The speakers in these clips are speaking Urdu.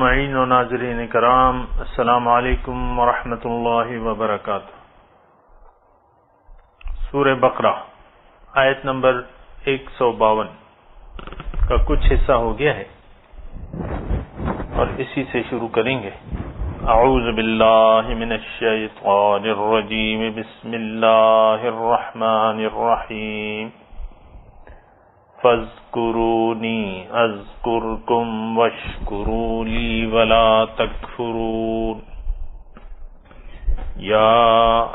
معین و ناظرین کرام، السلام علیکم ورحمۃ اللہ وبرکاتہ۔ سورہ بقرہ آیت نمبر 152 کا کچھ حصہ ہو گیا ہے اور اسی سے شروع کریں گے۔ اعوذ باللہ من الشیطان الرجیم، بسم اللہ الرحمن الرحیم۔ فاذکرونی اذکرکم واشکروا لی ولا تکفرون۔ یا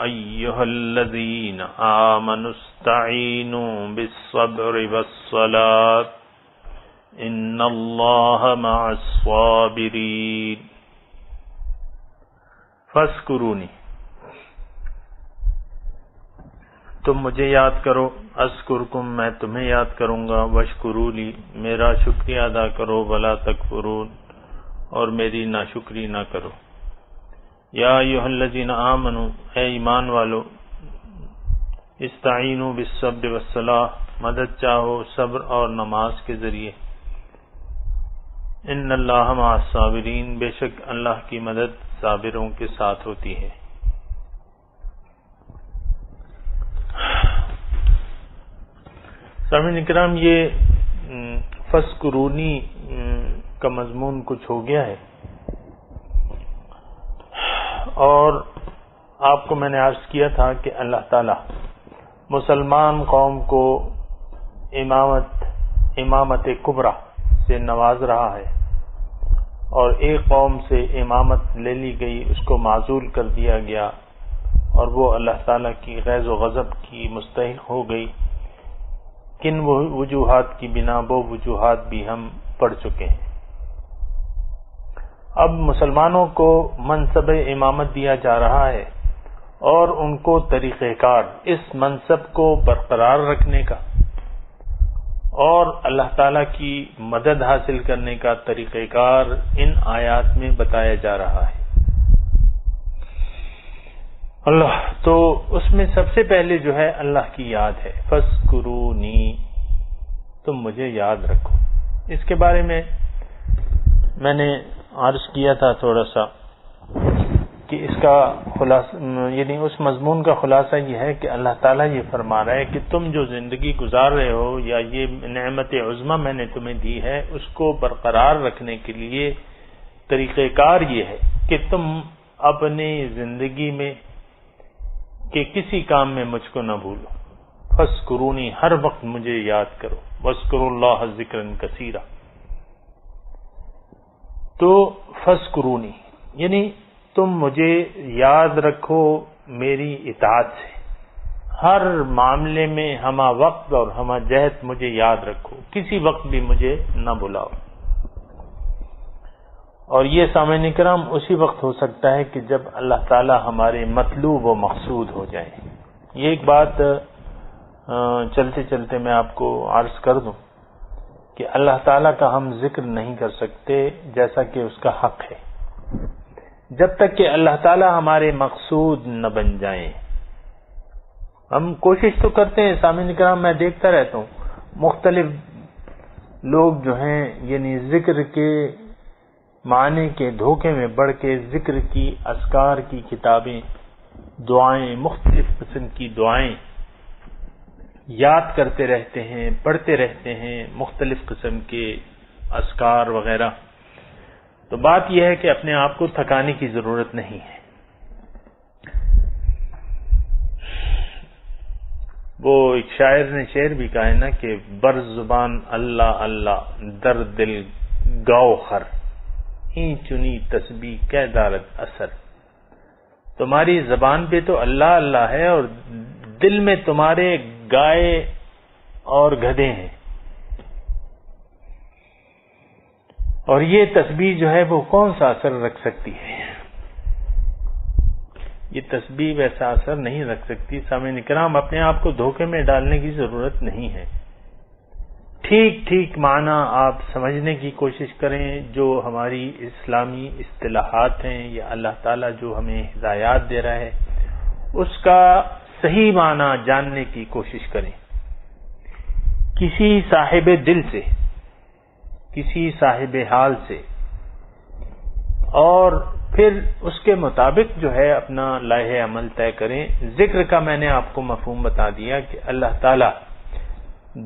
ایہا الذین آمنوا استعینوا بالصبر والصلاة ان اللہ مع الصابرین۔ فاذکرونی، تم مجھے یاد کرو، اذکرکم، میں تمہیں یاد کروں گا، واشکروا لی، میرا شکریہ ادا کرو، ولا تکفرون، اور میری ناشکری نہ کرو۔ یا ایھا الذین آمنوا، اے ایمان والو، استعینوا بالصبر والصلاۃ، مدد چاہو صبر اور نماز کے ذریعے۔ ان اللہ مع الصابرین، بے شک اللہ کی مدد صابروں کے ساتھ ہوتی ہے۔ سامعین اکرام، یہ فاذکرونی کا مضمون کچھ ہو گیا ہے، اور آپ کو میں نے عرض کیا تھا کہ اللہ تعالی مسلمان قوم کو امامت کبریٰ سے نواز رہا ہے، اور ایک قوم سے امامت لے لی گئی، اس کو معزول کر دیا گیا، اور وہ اللہ تعالی کی غیظ و غضب کی مستحق ہو گئی۔ کن وجوہات کی بنا، وہ وجوہات بھی ہم پڑھ چکے ہیں۔ اب مسلمانوں کو منصب امامت دیا جا رہا ہے، اور ان کو طریقہ کار اس منصب کو برقرار رکھنے کا اور اللہ تعالی کی مدد حاصل کرنے کا طریقہ کار ان آیات میں بتایا جا رہا ہے۔ تو اس میں سب سے پہلے جو ہے اللہ کی یاد ہے۔ فاذکرونی، تم مجھے یاد رکھو۔ اس کے بارے میں میں نے عرض کیا تھا تھوڑا سا کہ اس کا خلاصہ، یعنی اس مضمون کا خلاصہ یہ ہے کہ اللہ تعالیٰ یہ فرما رہا ہے کہ تم جو زندگی گزار رہے ہو، یا یہ نعمت عظمیٰ میں نے تمہیں دی ہے، اس کو برقرار رکھنے کے لیے طریقہ کار یہ ہے کہ تم اپنی زندگی میں کہ کسی کام میں مجھ کو نہ بھولو۔ فاذکرونی، ہر وقت مجھے یاد کرو، واذکروا اللہ ذکرا کثیرا۔ تو فاذکرونی یعنی تم مجھے یاد رکھو میری اطاعت سے، ہر معاملے میں ہمہ وقت اور ہمہ جہت مجھے یاد رکھو، کسی وقت بھی مجھے نہ بلاؤ۔ اور یہ سامعین کرام اسی وقت ہو سکتا ہے کہ جب اللہ تعالی ہمارے مطلوب و مقصود ہو جائے۔ یہ ایک بات چلتے چلتے میں آپ کو عرض کر دوں کہ اللہ تعالیٰ کا ہم ذکر نہیں کر سکتے جیسا کہ اس کا حق ہے، جب تک کہ اللہ تعالیٰ ہمارے مقصود نہ بن جائیں۔ ہم کوشش تو کرتے ہیں سامعین کرام، میں دیکھتا رہتا ہوں مختلف لوگ جو ہیں، یعنی ذکر کے معنی کے دھوکے میں بڑھ کے ذکر کی، اذکار کی کتابیں، دعائیں، مختلف قسم کی دعائیں یاد کرتے رہتے ہیں، پڑھتے رہتے ہیں، مختلف قسم کے اذکار وغیرہ۔ تو بات یہ ہے کہ اپنے آپ کو تھکانے کی ضرورت نہیں ہے۔ وہ ایک شاعر نے شعر بھی کہا ہے نا کہ بر زبان اللہ اللہ، در دل گاؤ خر، ہی چنی تسبیح کہ دارد اثر۔ تمہاری زبان پہ تو اللہ اللہ ہے، اور دل میں تمہارے گائے اور گدھے ہیں، اور یہ تسبیح جو ہے وہ کون سا اثر رکھ سکتی ہے؟ یہ تسبیح ویسا اثر نہیں رکھ سکتی۔ سامعین کرام، اپنے آپ کو دھوکے میں ڈالنے کی ضرورت نہیں ہے۔ ٹھیک ٹھیک معنی آپ سمجھنے کی کوشش کریں، جو ہماری اسلامی اصطلاحات ہیں یا اللہ تعالیٰ جو ہمیں ہدایات دے رہا ہے اس کا صحیح معنی جاننے کی کوشش کریں۔ کسی صاحب دل سے، کسی صاحب حال سے اور پھر اس کے مطابق جو ہے اپنا لائحہ عمل طے کریں۔ ذکر کا میں نے آپ کو مفہوم بتا دیا کہ اللہ تعالی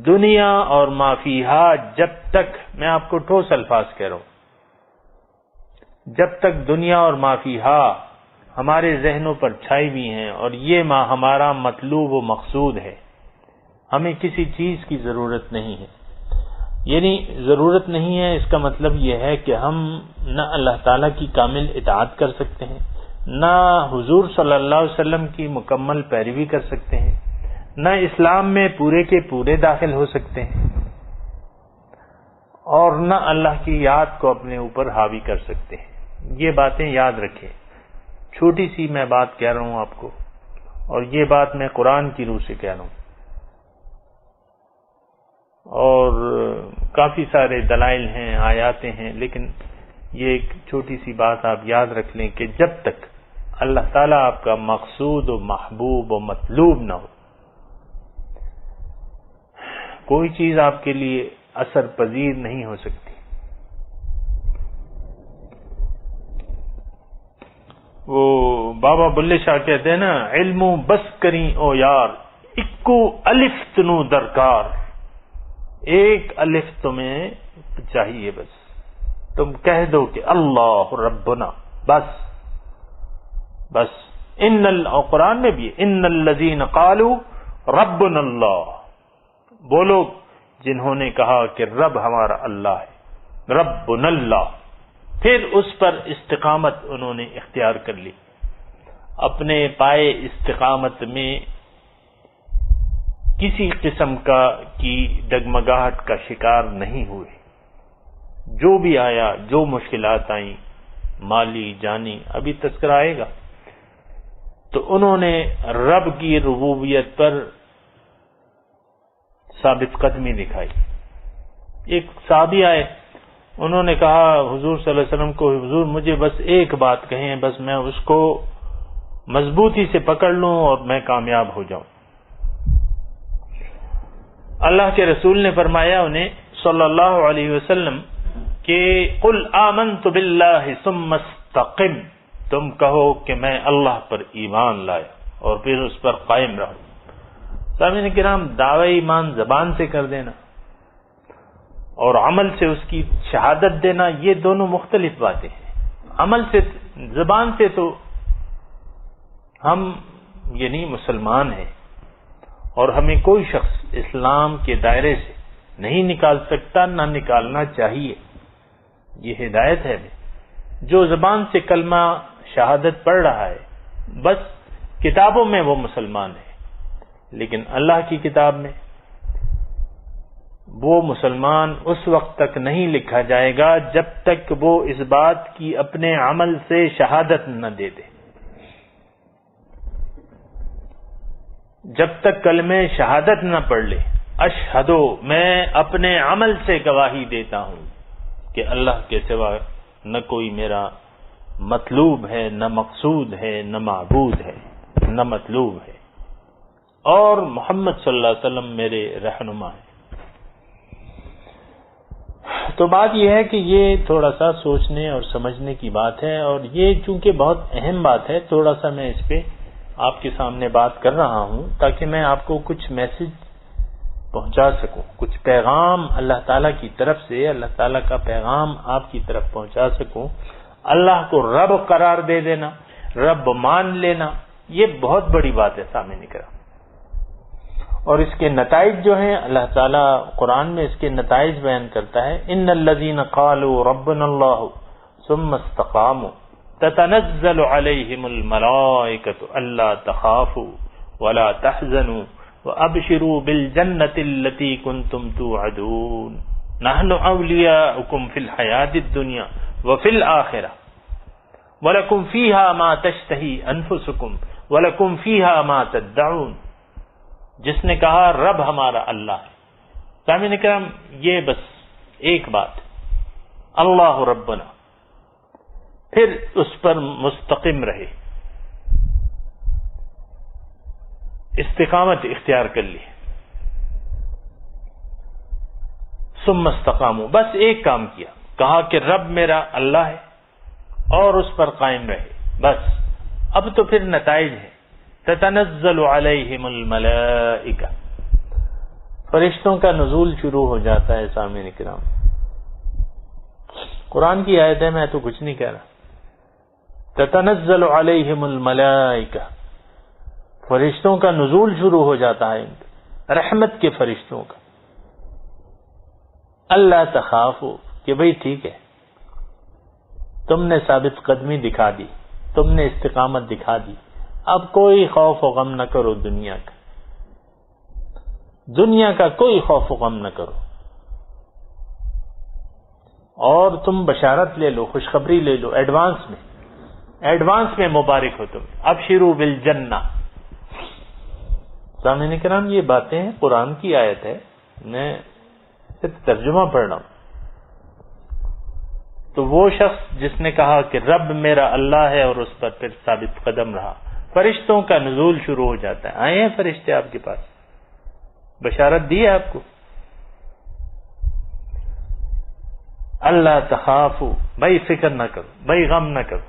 دنیا اور ما فیہا، جب تک، میں آپ کو ٹھوس الفاظ کہہ رہا ہوں، جب تک دنیا اور ما فیہا ہمارے ذہنوں پر چھائی ہوئی ہیں اور یہ ہمارا مطلوب و مقصود ہے، ہمیں کسی چیز کی ضرورت نہیں ہے۔ یعنی ضرورت نہیں ہے، اس کا مطلب یہ ہے کہ ہم نہ اللہ تعالیٰ کی کامل اطاعت کر سکتے ہیں، نہ حضور صلی اللہ علیہ وسلم کی مکمل پیروی کر سکتے ہیں، نہ اسلام میں پورے کے پورے داخل ہو سکتے ہیں، اور نہ اللہ کی یاد کو اپنے اوپر حاوی کر سکتے ہیں۔ یہ باتیں یاد رکھیں۔ چھوٹی سی میں بات کہہ رہا ہوں آپ کو، اور یہ بات میں قرآن کی روح سے کہہ رہا ہوں، اور کافی سارے دلائل ہیں، آیاتیں ہیں، لیکن یہ ایک چھوٹی سی بات آپ یاد رکھ لیں کہ جب تک اللہ تعالیٰ آپ کا مقصود و محبوب و مطلوب نہ ہو، کوئی چیز آپ کے لیے اثر پذیر نہیں ہو سکتی۔ وہ بابا بلے شاہ کہتے ہیں نا، علم بس کریں او یار، اکو الف تنو درکار، ایک الف تمہیں چاہیے، بس تم کہہ دو کہ اللہ ربنا، بس اور قرآن میں بھی ان الذین قالوا ربنا اللہ، وہ لوگ جنہوں نے کہا کہ رب ہمارا اللہ ہے، ربنا اللہ، پھر اس پر استقامت انہوں نے اختیار کر لی، اپنے پائے استقامت میں کسی قسم کی ڈگمگاہٹ کا شکار نہیں ہوئے۔ جو بھی آیا، جو مشکلات آئیں، مالی جانی، ابھی تذکرہ آئے گا، تو انہوں نے رب کی ربوبیت پر ثابت قدمی دکھائی۔ ایک صحابی آئے، انہوں نے کہا حضور صلی اللہ علیہ وسلم کو، حضور مجھے بس ایک بات کہیں، بس میں اس کو مضبوطی سے پکڑ لوں اور میں کامیاب ہو جاؤں۔ اللہ کے رسول نے فرمایا انہیں صلی اللہ علیہ وسلم کہ قل آمنت باللہ ثم استقم، تم کہو کہ میں اللہ پر ایمان لایا اور پھر اس پر قائم رہو۔ سامعین کرام، دعوی ایمان زبان سے کر دینا اور عمل سے اس کی شہادت دینا، یہ دونوں مختلف باتیں ہیں۔ عمل سے، زبان سے تو ہم یعنی مسلمان ہیں، اور ہمیں کوئی شخص اسلام کے دائرے سے نہیں نکال سکتا، نہ نکالنا چاہیے۔ یہ ہدایت ہے، جو زبان سے کلمہ شہادت پڑھ رہا ہے، بس کتابوں میں وہ مسلمان ہے، لیکن اللہ کی کتاب میں وہ مسلمان اس وقت تک نہیں لکھا جائے گا جب تک وہ اس بات کی اپنے عمل سے شہادت نہ دے دے۔ جب تک کلمہ شہادت نہ پڑھ لے، اشہدو، میں اپنے عمل سے گواہی دیتا ہوں کہ اللہ کے سوا نہ کوئی میرا مطلوب ہے، نہ مقصود ہے، نہ معبود ہے، نہ مطلوب ہے، اور محمد صلی اللہ علیہ وسلم میرے رہنما ہیں۔ تو بات یہ ہے کہ یہ تھوڑا سا سوچنے اور سمجھنے کی بات ہے، اور یہ چونکہ بہت اہم بات ہے، تھوڑا سا میں اس پہ آپ کے سامنے بات کر رہا ہوں تاکہ میں آپ کو کچھ میسج پہنچا سکوں، کچھ پیغام اللہ تعالیٰ کی طرف سے، اللہ تعالیٰ کا پیغام آپ کی طرف پہنچا سکوں۔ اللہ کو رب قرار دے دینا، رب مان لینا، یہ بہت بڑی بات ہے سامنے کرام، اور اس کے نتائج جو ہیں اللہ تعالیٰ قرآن میں اس کے نتائج بیان کرتا ہے۔ ان الذین قالوا ربنا اللہ ثم استقاموا تتنزل علیہم الملائکۃ الا تخافوا ولا تحزنوا وابشروا بالجنۃ التی کنتم توعدون نحن اولیاؤکم فی الحیاۃ الدنیا وفی الآخرہ ولکم فیہا ما تشتہی انفسکم ولکم فیہا ما تدعون۔ جس نے کہا رب ہمارا اللہ ہے، سامعین کرام، یہ بس ایک بات، اللہ ربنا، پھر اس پر مستقم رہے، استقامت اختیار کر لی، ثم استقاموا، بس ایک کام کیا، کہا کہ رب میرا اللہ ہے، اور اس پر قائم رہے. بس اب تو پھر نتائج ہے. تتنزل علیہم الملائکہ، فرشتوں کا نزول شروع ہو جاتا ہے. سامعین کرام، قرآن کی آیت ہے، میں تو کچھ نہیں کہہ رہا. تتنزل علیہم الملائکہ، فرشتوں کا نزول شروع ہو جاتا ہے، رحمت کے فرشتوں کا. اللہ تخافوا، کہ بھئی ٹھیک ہے، تم نے ثابت قدمی دکھا دی، تم نے استقامت دکھا دی، اب کوئی خوف و غم نہ کرو. دنیا کا کوئی خوف و غم نہ کرو، اور تم بشارت لے لو، خوشخبری لے لو ایڈوانس میں مبارک ہو تم. ابشروا بالجنہ. سامعین کرام، یہ باتیں قرآن کی آیت ہے، میں صرف ترجمہ پڑھ رہا ہوں. تو وہ شخص جس نے کہا کہ رب میرا اللہ ہے اور اس پر پھر ثابت قدم رہا، فرشتوں کا نزول شروع ہو جاتا ہے. آئے ہیں فرشتے آپ کے پاس، بشارت دی ہے آپ کو. اللہ تخافوا، بھائی فکر نہ کرو، بھائی غم نہ کرو.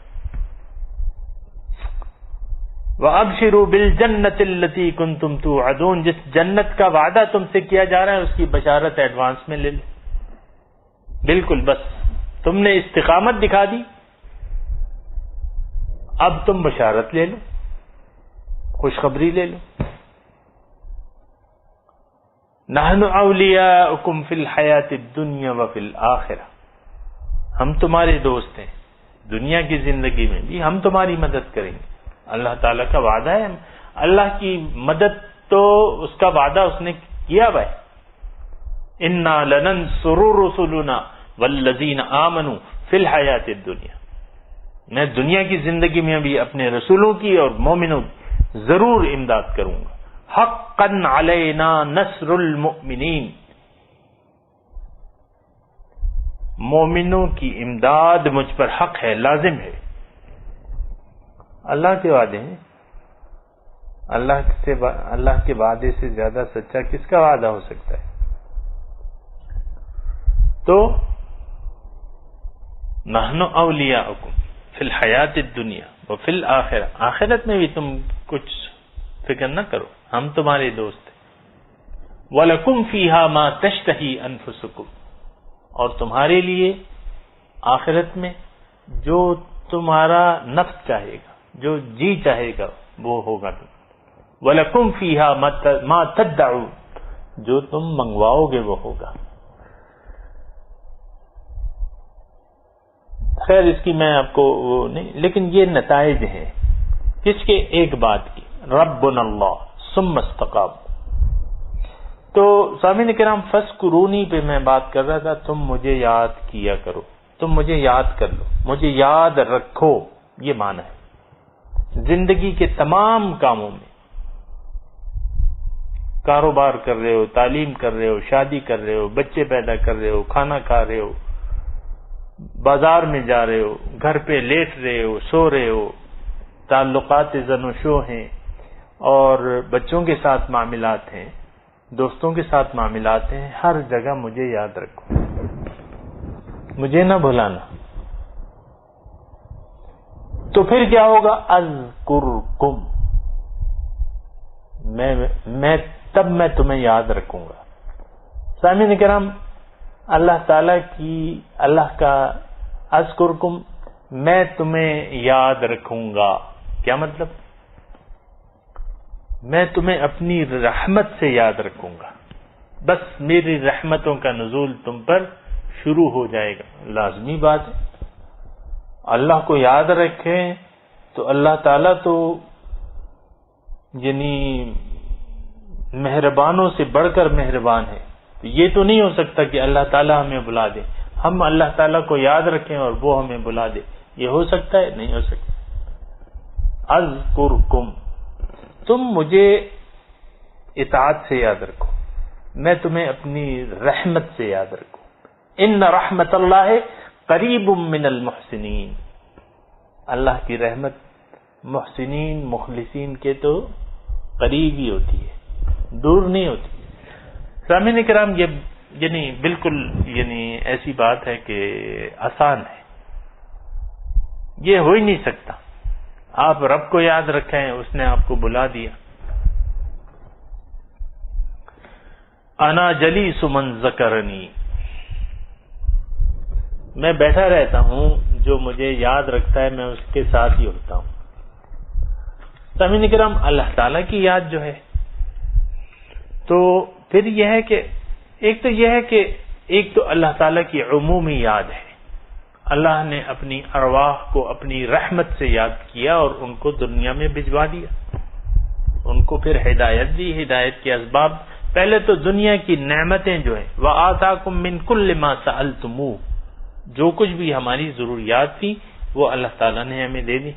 وَأَبْشِرُوا بِالْجَنَّةِ الَّتِي كُنْتُمْ تُوعَدُونَ، جس جنت کا وعدہ تم سے کیا جا رہا ہے اس کی بشارت ایڈوانس میں لے لو. بالکل، بس تم نے استقامت دکھا دی، اب تم بشارت لے لو، خوشخبری لے لو. نحن اولیاؤکم فی الحیات الدنیا وفی الآخرہ، ہم تمہارے دوست ہیں دنیا کی زندگی میں بھی، ہم تمہاری مدد کریں گے. اللہ تعالیٰ کا وعدہ ہے، اللہ کی مدد تو اس کا وعدہ اس نے کیا بھائی. انا لننصر رسلنا والذین آمنوا فی الحیات الدنیا، میں دنیا کی زندگی میں بھی اپنے رسولوں کی اور مومنوں کی ضرور امداد کروں گا. حقا علینا نصر المؤمنین، مومنوں کی امداد مجھ پر حق ہے، لازم ہے. اللہ کے وعدے ہیں، اللہ کے وعدے سے زیادہ سچا کس کا وعدہ ہو سکتا ہے؟ تو نحن اولیاؤکم فی الحیات الدنیا وفی الآخرہ، آخرت میں بھی تم کچھ فکر نہ کرو، ہم تمہارے دوست ہیں. وَلَكُمْ فِيهَا مَا تَشْتَهِي أَنفُسُكُمْ، اور تمہارے لیے آخرت میں جو تمہارا نفس چاہے گا، جو جی چاہے گا وہ ہوگا. وَلَكُمْ فِيهَا مَا تَدَّعُونَ، جو تم منگواؤ گے وہ ہوگا. خیر اس کی میں آپ کو نہیں، لیکن یہ نتائج ہیں کس کے؟ ایک بات کی، ربنا اللہ ثم استقاموا. تو سامعین کرام، فاذکرونی پہ میں بات کر رہا تھا، تم مجھے یاد کیا کرو، تم مجھے یاد کر لو، مجھے یاد رکھو. یہ معنی ہے زندگی کے تمام کاموں میں. کاروبار کر رہے ہو، تعلیم کر رہے ہو، شادی کر رہے ہو، بچے پیدا کر رہے ہو، کھانا کھا رہے ہو، بازار میں جا رہے ہو، گھر پہ لیٹ رہے ہو، سو رہے ہو، تعلقات زن و شو ہیں، اور بچوں کے ساتھ معاملات ہیں، دوستوں کے ساتھ معاملات ہیں. ہر جگہ مجھے یاد رکھو، مجھے نہ بھلانا. تو پھر کیا ہوگا؟ اذکرکم، میں تمہیں یاد رکھوں گا. سامعین کرام، اللہ تعالیٰ کی، اللہ کا اذکرکم، میں تمہیں یاد رکھوں گا، کیا مطلب؟ میں تمہیں اپنی رحمت سے یاد رکھوں گا. بس میری رحمتوں کا نزول تم پر شروع ہو جائے گا. لازمی بات ہے، اللہ کو یاد رکھیں تو اللہ تعالیٰ تو یعنی مہربانوں سے بڑھ کر مہربان ہے. تو یہ تو نہیں ہو سکتا کہ اللہ تعالیٰ ہمیں بلا دے، ہم اللہ تعالیٰ کو یاد رکھیں اور وہ ہمیں بلا دے. یہ ہو سکتا ہے؟ نہیں ہو سکتا. اذکرکم، تم مجھے اطاعت سے یاد رکھو، میں تمہیں اپنی رحمت سے یاد رکھوں. ان رحمت اللہ قریب من المحسنین، اللہ کی رحمت محسنین مخلصین کے تو قریب ہی ہوتی ہے، دور نہیں ہوتی. سامعین کرام، یہ یعنی بالکل ایسی بات ہے کہ آسان ہے. یہ ہو ہی نہیں سکتا. آپ رب کو یاد رکھیں، اس نے آپ کو بلا دیا. انا جلیس من ذکرنی، میں بیٹھا رہتا ہوں، جو مجھے یاد رکھتا ہے میں اس کے ساتھ ہی ہوتا ہوں. سامعین کرام، اللہ تعالیٰ کی یاد جو ہے تو پھر یہ ہے کہ ایک تو اللہ تعالیٰ کی عمومی یاد ہے. اللہ نے اپنی ارواح کو اپنی رحمت سے یاد کیا اور ان کو دنیا میں بھجوا دیا، ان کو پھر ہدایت دی. ہدایت کے اسباب پہلے تو دنیا کی نعمتیں جو ہیں، وَآتَاكُم مِّن كُلِّ مَا سَأَلْتُمُوهُ، جو کچھ بھی ہماری ضروریات تھی وہ اللہ تعالیٰ نے ہمیں دے دی،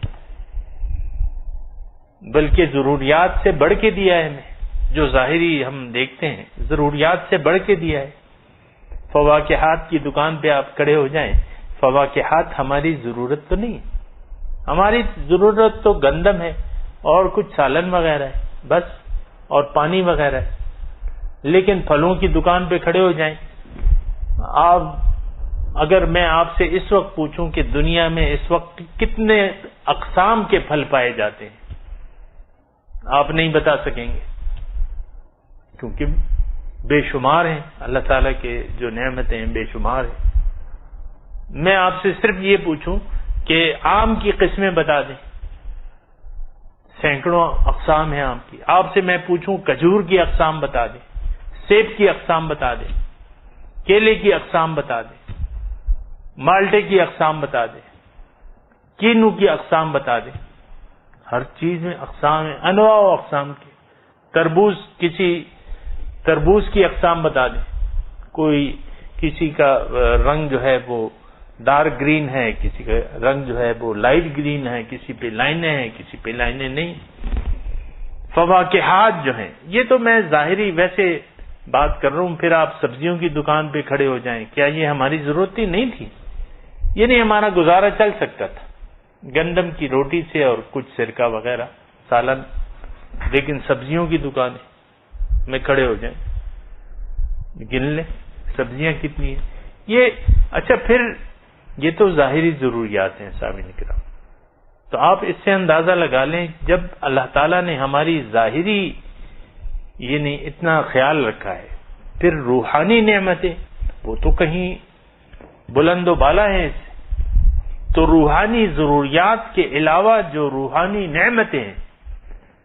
بلکہ ضروریات سے بڑھ کے دیا ہے ہمیں. جو ظاہری ہم دیکھتے ہیں ضروریات سے بڑھ کے دیا ہے. فواکہات کی دکان پہ آپ کھڑے ہو جائیں، فواکہات ہماری ضرورت تو نہیں ہے. ہماری ضرورت تو گندم ہے اور کچھ سالن وغیرہ ہے بس، اور پانی وغیرہ ہے. لیکن پھلوں کی دکان پہ کھڑے ہو جائیں آپ، اگر میں آپ سے اس وقت پوچھوں کہ دنیا میں اس وقت کتنے اقسام کے پھل پائے جاتے ہیں، آپ نہیں بتا سکیں گے، کیونکہ بے شمار ہیں. اللہ تعالیٰ کے جو نعمتیں ہیں بے شمار ہیں. میں آپ سے صرف یہ پوچھوں کہ آم کی قسمیں بتا دیں، سینکڑوں اقسام ہیں آم کی. آپ سے میں پوچھوں کھجور کی اقسام بتا دیں، سیب کی اقسام بتا دیں، کیلے کی اقسام بتا دیں، مالٹے کی اقسام بتا دیں، کینو کی اقسام بتا دیں. ہر چیز میں اقسام ہیں، انواع و اقسام کی. تربوز کی اقسام بتا دیں. کسی کا رنگ جو ہے وہ ڈارک گرین ہے، کسی کا رنگ جو ہے وہ لائٹ گرین ہے، کسی پہ لائنیں ہیں، کسی پہ لائنیں نہیں. فواکہات جو ہیں، یہ تو میں ظاہری ویسے بات کر رہا ہوں. پھر آپ سبزیوں کی دکان پہ کھڑے ہو جائیں، کیا یہ ہماری ضرورت ہی نہیں تھی؟ یہ نہیں، ہمارا گزارا چل سکتا تھا گندم کی روٹی سے اور کچھ سرکہ وغیرہ سالن. لیکن سبزیوں کی دکان میں کھڑے ہو جائیں، گن لیں سبزیاں کتنی ہیں. یہ اچھا، پھر یہ تو ظاہری ضروریات ہیں سامعین کرام. تو آپ اس سے اندازہ لگا لیں، جب اللہ تعالیٰ نے ہماری ظاہری یعنی اتنا خیال رکھا ہے، پھر روحانی نعمتیں وہ تو کہیں بلند و بالا ہیں اس سے. تو روحانی ضروریات کے علاوہ جو روحانی نعمتیں ہیں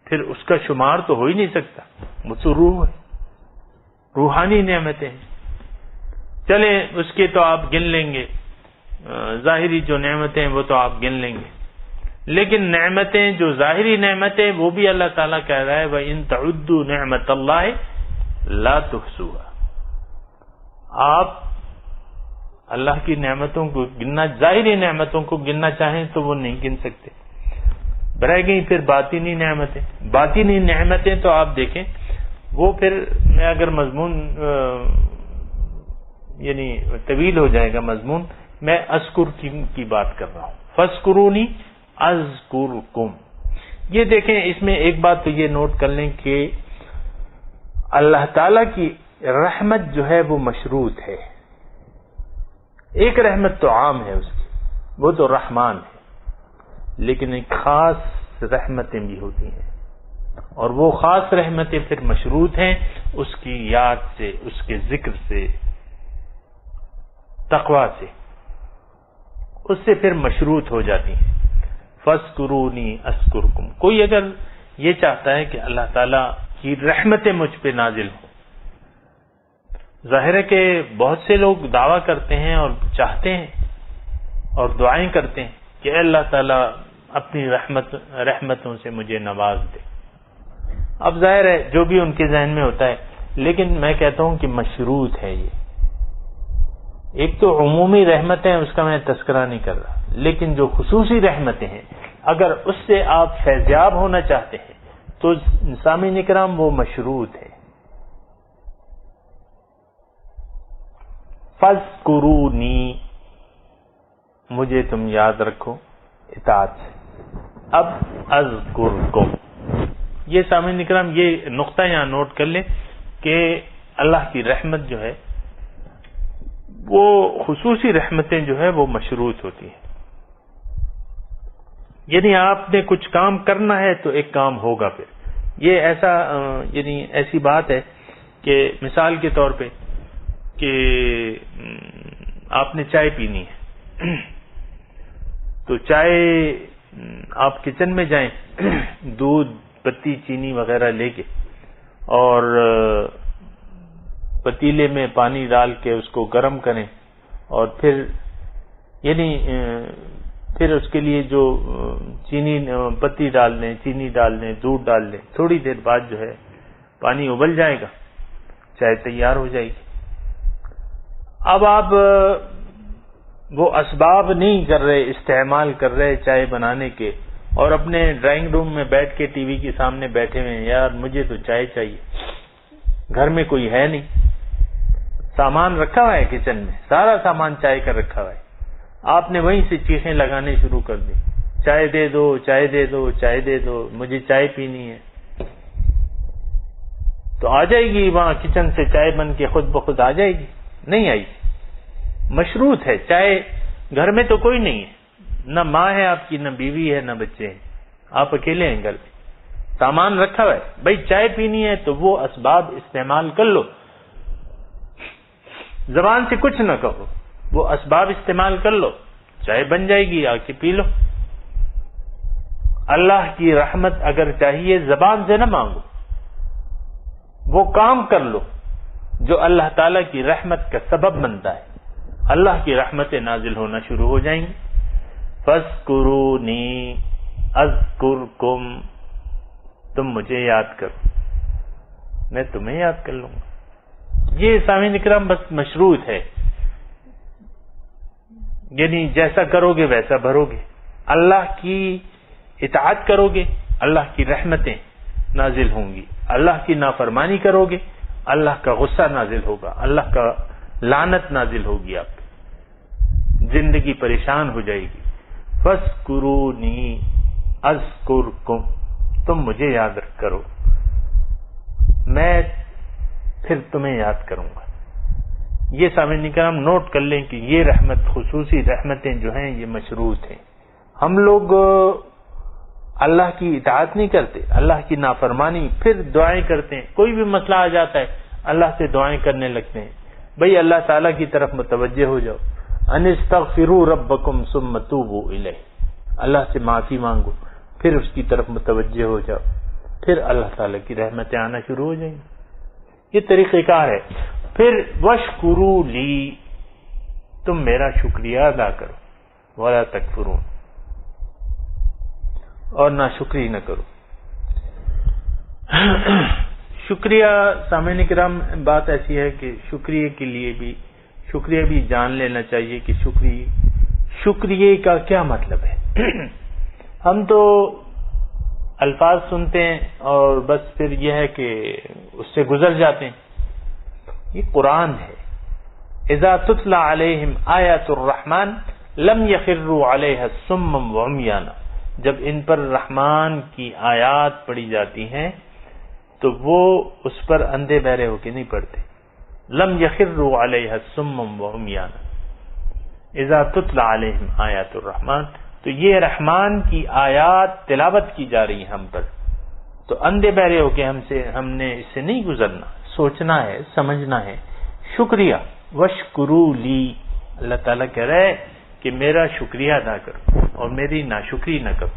پھر اس کا شمار تو ہو ہی نہیں سکتا. وہ تو روح ہے، روحانی نعمتیں ہیں. چلیں اس کے تو آپ گن لیں گے، ظاہری جو نعمتیں ہیں وہ تو آپ گن لیں گے، لیکن نعمتیں جو ظاہری نعمتیں وہ بھی اللہ تعالیٰ کہہ رہا ہے وَإِن تَعُدُّوا نِعْمَتَ اللَّهِ لَا تُحْصُوهَا. آپ اللہ کی نعمتوں کو گننا، ظاہری نعمتوں کو گننا چاہیں تو وہ نہیں گن سکتے. رہ گئی پھر باطنی نعمتیں. باطنی نعمتیں تو آپ دیکھیں وہ پھر میں اگر مضمون یعنی طویل ہو جائے گا مضمون، میں اذکر کی بات کر رہا ہوں. فاذکرونی اذکرکم. یہ دیکھیں، اس میں ایک بات تو یہ نوٹ کر لیں کہ اللہ تعالی کی رحمت جو ہے وہ مشروط ہے. ایک رحمت تو عام ہے اس کی، وہ تو رحمان ہے، لیکن ایک خاص رحمتیں بھی ہوتی ہیں، اور وہ خاص رحمتیں پھر مشروط ہیں اس کی یاد سے، اس کے ذکر سے، تقوی سے، اس سے پھر مشروط ہو جاتی ہیں. فاذکرونی اذکرکم. کوئی اگر یہ چاہتا ہے کہ اللہ تعالی کی رحمتیں مجھ پہ نازل ہوں، ظاہر ہے کہ بہت سے لوگ دعویٰ کرتے ہیں اور چاہتے ہیں اور دعائیں کرتے ہیں کہ اے اللہ تعالیٰ اپنی رحمتوں سے مجھے نواز دے. اب ظاہر ہے جو بھی ان کے ذہن میں ہوتا ہے، لیکن میں کہتا ہوں کہ مشروط ہے. یہ ایک تو عمومی رحمتیں اس کا میں تذکرہ نہیں کر رہا، لیکن جو خصوصی رحمتیں ہیں اگر اس سے آپ فیضیاب ہونا چاہتے ہیں تو سامعین کرام وہ مشروط ہے. فاذکرونی، مجھے تم یاد رکھو اطاعت سے. اب اذکرکم، یہ سامعین کرام یہ نقطہ یہاں نوٹ کر لیں کہ اللہ کی رحمت جو ہے وہ خصوصی رحمتیں جو ہے وہ مشروط ہوتی ہیں. یعنی آپ نے کچھ کام کرنا ہے تو ایک کام ہوگا پھر. یہ ایسا یعنی ایسی بات ہے کہ مثال کے طور پہ کہ آپ نے چائے پینی ہے تو چائے آپ کچن میں جائیں، دودھ، پتی، چینی وغیرہ لے کے اور پتیلے میں پانی ڈال کے اس کو گرم کریں اور پھر یعنی پھر اس کے لیے جو چینی پتی ڈال دیں، چینی ڈال دیں، دودھ ڈال دیں، تھوڑی دیر بعد جو ہے پانی ابل جائے گا، چائے تیار ہو جائے گی. اب آپ وہ اسباب نہیں کر رہے، استعمال کر رہے چائے بنانے کے، اور اپنے ڈرائنگ روم میں بیٹھ کے ٹی وی کے سامنے بیٹھے ہوئے ہیں، یار مجھے تو چائے چاہیے. گھر میں کوئی ہے نہیں، سامان رکھا ہوا ہے کچن میں، سارا سامان چائے کا رکھا ہوا ہے، آپ نے وہیں سے چیخیں لگانے شروع کر دی، چائے دے دو، چائے دے دو، چائے دے دو، مجھے چائے پینی ہے. تو آ جائے گی وہاں کچن سے چائے بن کے خود بخود آ جائے گی؟ نہیں آئی. مشروط ہے چائے. گھر میں تو کوئی نہیں ہے، نہ ماں ہے آپ کی، نہ بیوی ہے، نہ بچے ہیں، آپ اکیلے ہیں گھر میں، سامان رکھا ہوا ہے. بھائی چائے پینی ہے تو وہ اسباب استعمال کر لو، زبان سے کچھ نہ کہو، وہ اسباب استعمال کر لو، چائے بن جائے گی، آ کے پی لو. اللہ کی رحمت اگر چاہیے زبان سے نہ مانگو، وہ کام کر لو جو اللہ تعالی کی رحمت کا سبب بنتا ہے. اللہ کی رحمتیں نازل ہونا شروع ہو جائیں گی. فَاذْكُرُونِي أَذْكُرْكُمْ، تم مجھے یاد کرو میں تمہیں یاد کر لوں گا. یہ سامعین اکرام بس مشروط ہے، یعنی جیسا کرو گے ویسا بھرو گے. اللہ کی اطاعت کرو گے، اللہ کی رحمتیں نازل ہوں گی. اللہ کی نافرمانی کرو گے، اللہ کا غصہ نازل ہوگا، اللہ کا لعنت نازل ہوگی، آپ کی زندگی پریشان ہو جائے گی. فَاذْكُرُونِي أَذْكُرْكُمْ، تم مجھے یاد کرو میں پھر تمہیں یاد کروں گا. یہ سامعین کرام نوٹ کر لیں کہ یہ رحمت، خصوصی رحمتیں جو ہیں یہ مشروط ہیں. ہم لوگ اللہ کی اطاعت نہیں کرتے، اللہ کی نافرمانی، پھر دعائیں کرتے ہیں. کوئی بھی مسئلہ آ جاتا ہے اللہ سے دعائیں کرنے لگتے ہیں. بھئی اللہ تعالیٰ کی طرف متوجہ ہو جاؤ. ان استغفروا ربکم ثم توبوا الیہ، اللہ سے معافی مانگو، پھر اس کی طرف متوجہ ہو جاؤ، پھر اللہ تعالیٰ کی رحمتیں آنا شروع ہو جائیں گی. یہ طریقہ کار ہے. پھر واشکروا لی، تم میرا شکریہ ادا کرو، ولا تکفرون، اور نہ شکری نہ کرو. شکریہ سامعین کرام بات ایسی ہے کہ شکریہ کے لیے بھی شکریہ بھی جان لینا چاہیے کہ شکریہ کا کیا مطلب ہے. ہم تو الفاظ سنتے ہیں اور بس پھر یہ ہے کہ اس سے گزر جاتے ہیں. یہ قرآن ہے. اذا تتلى علیہم آیات الرحمن لم یخروا علیہا صما وعمیانا، جب ان پر رحمان کی آیات پڑھی جاتی ہیں تو وہ اس پر اندھے بہرے ہو کے نہیں پڑھتے. لم یخروا علیہا صما وعمیانا اذا تتلى علیہم آیات الرحمن. تو یہ رحمان کی آیات تلاوت کی جا رہی ہیں ہم پر، تو اندھے بہرے ہو کے ہم نے اس سے نہیں گزرنا، سوچنا ہے، سمجھنا ہے. شکریہ واشکروا لی، اللہ تعالیٰ کہہ رہا ہے کہ میرا شکریہ ادا کرو اور میری ناشکری نہ کرو.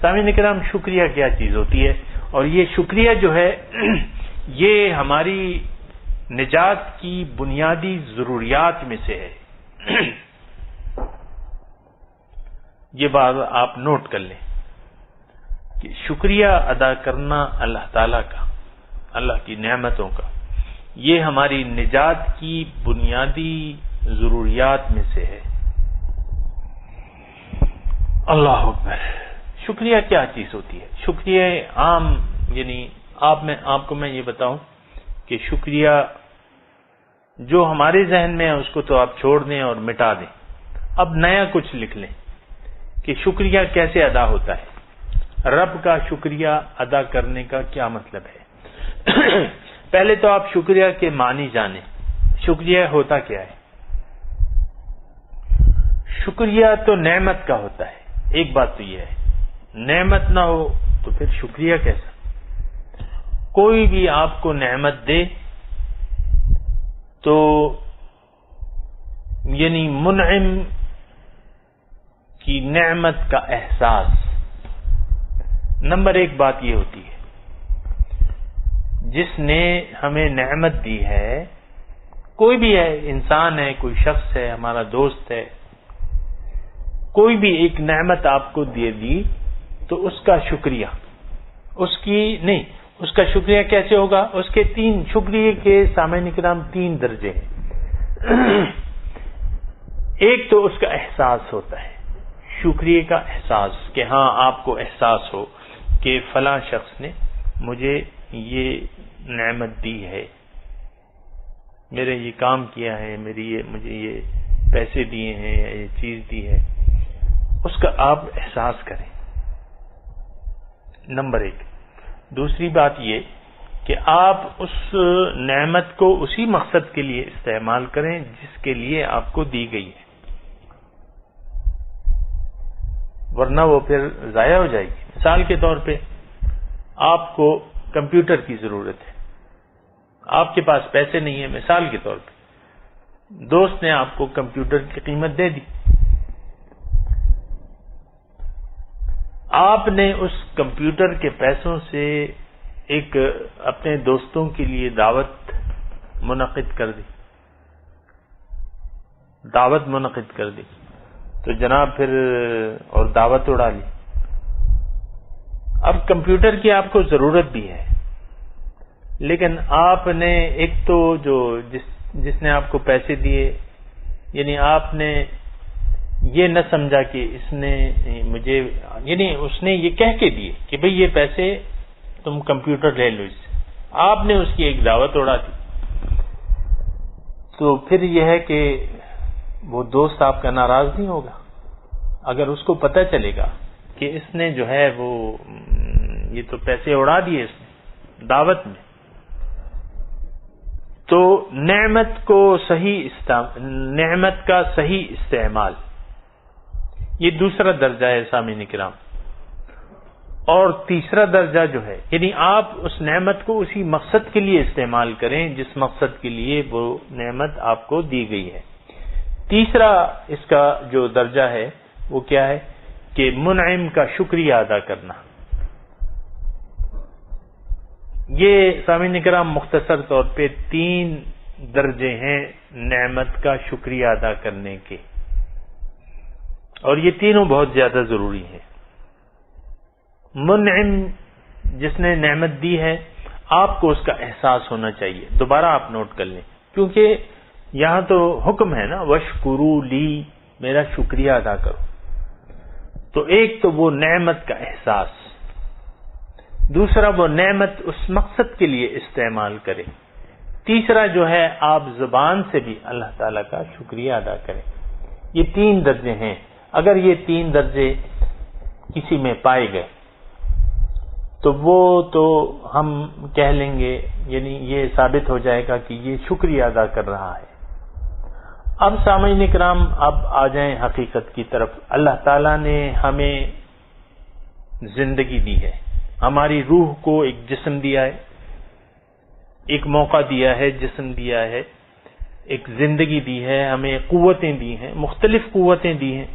سامعین کرام شکریہ کیا چیز ہوتی ہے؟ اور یہ شکریہ جو ہے یہ ہماری نجات کی بنیادی ضروریات میں سے ہے. یہ بات آپ نوٹ کر لیں کہ شکریہ ادا کرنا اللہ تعالیٰ کا، اللہ کی نعمتوں کا، یہ ہماری نجات کی بنیادی ضروریات میں سے ہے. اللہ اکبر. شکریہ کیا چیز ہوتی ہے؟ شکریہ عام یعنی آپ کو میں یہ بتاؤں کہ شکریہ جو ہمارے ذہن میں ہے اس کو تو آپ چھوڑ دیں اور مٹا دیں. اب نیا کچھ لکھ لیں کہ شکریہ کیسے ادا ہوتا ہے، رب کا شکریہ ادا کرنے کا کیا مطلب ہے. پہلے تو آپ شکریہ کے معنی جانیں. شکریہ ہوتا کیا ہے؟ شکریہ تو نعمت کا ہوتا ہے. ایک بات تو یہ ہے نعمت نہ ہو تو پھر شکریہ کیسا؟ کوئی بھی آپ کو نعمت دے تو یعنی منعم کی نعمت کا احساس، نمبر ایک بات یہ ہوتی ہے، جس نے ہمیں نعمت دی ہے، کوئی بھی ہے، انسان ہے، کوئی شخص ہے، ہمارا دوست ہے، کوئی بھی ایک نعمت آپ کو دے دی تو اس کا شکریہ، اس کا شکریہ کیسے ہوگا؟ اس کے شکریہ کے سامعین کرام 3 درجے ہیں۔ ایک تو اس کا احساس ہوتا ہے، شکریہ کا احساس، کہ ہاں آپ کو احساس ہو کہ فلاں شخص نے مجھے یہ نعمت دی ہے، میرے یہ کام کیا ہے، مجھے یہ پیسے دیے ہیں، یہ چیز دی ہے، اس کا آپ احساس کریں، نمبر 1۔ دوسری بات یہ کہ آپ اس نعمت کو اسی مقصد کے لیے استعمال کریں جس کے لیے آپ کو دی گئی ہے، ورنہ وہ پھر ضائع ہو جائے گی۔ مثال کے طور پہ آپ کو کمپیوٹر کی ضرورت ہے، آپ کے پاس پیسے نہیں ہیں، مثال کے طور پہ دوست نے آپ کو کمپیوٹر کی قیمت دے دی، آپ نے اس کمپیوٹر کے پیسوں سے ایک اپنے دوستوں کے لیے دعوت منعقد کر دی تو جناب پھر اور دعوت اڑا لی۔ اب کمپیوٹر کی آپ کو ضرورت بھی ہے، لیکن آپ نے ایک تو جس نے آپ کو پیسے دیے، یعنی آپ نے یہ نہ سمجھا کہ اس نے مجھے، یعنی اس نے یہ کہہ کے دیے کہ بھئی یہ پیسے تم کمپیوٹر لے لو، اس سے آپ نے اس کی ایک دعوت اڑا دی، تو پھر یہ ہے کہ وہ دوست آپ کا ناراض نہیں ہوگا اگر اس کو پتہ چلے گا کہ اس نے جو ہے وہ یہ تو پیسے اڑا دیے اس نے دعوت میں۔ تو نعمت کا صحیح استعمال، یہ دوسرا درجہ ہے سامعین کرام۔ اور تیسرا درجہ جو ہے، یعنی آپ اس نعمت کو اسی مقصد کے لیے استعمال کریں جس مقصد کے لیے وہ نعمت آپ کو دی گئی ہے۔ تیسرا اس کا جو درجہ ہے وہ کیا ہے کہ منعم کا شکریہ ادا کرنا۔ یہ سامعین کرام مختصر طور پہ 3 درجے ہیں نعمت کا شکریہ ادا کرنے کے، اور یہ تینوں بہت زیادہ ضروری ہیں۔ منعم جس نے نعمت دی ہے، آپ کو اس کا احساس ہونا چاہیے، دوبارہ آپ نوٹ کر لیں، کیونکہ یہاں تو حکم ہے نا، وَاشْكُرُوا لِي، میرا شکریہ ادا کرو۔ تو ایک تو وہ نعمت کا احساس، دوسرا وہ نعمت اس مقصد کے لیے استعمال کرے، تیسرا جو ہے آپ زبان سے بھی اللہ تعالیٰ کا شکریہ ادا کریں۔ یہ 3 درجے ہیں، اگر یہ 3 درجے کسی میں پائے گئے تو وہ تو ہم کہہ لیں گے، یعنی یہ ثابت ہو جائے گا کہ یہ شکریہ ادا کر رہا ہے۔ اب سامعین کرام، اب آ جائیں حقیقت کی طرف۔ اللہ تعالیٰ نے ہمیں زندگی دی ہے، ہماری روح کو ایک جسم دیا ہے، ایک موقع دیا ہے، جسم دیا ہے، ایک زندگی دی ہے، ہمیں قوتیں دی ہیں، مختلف قوتیں دی ہیں۔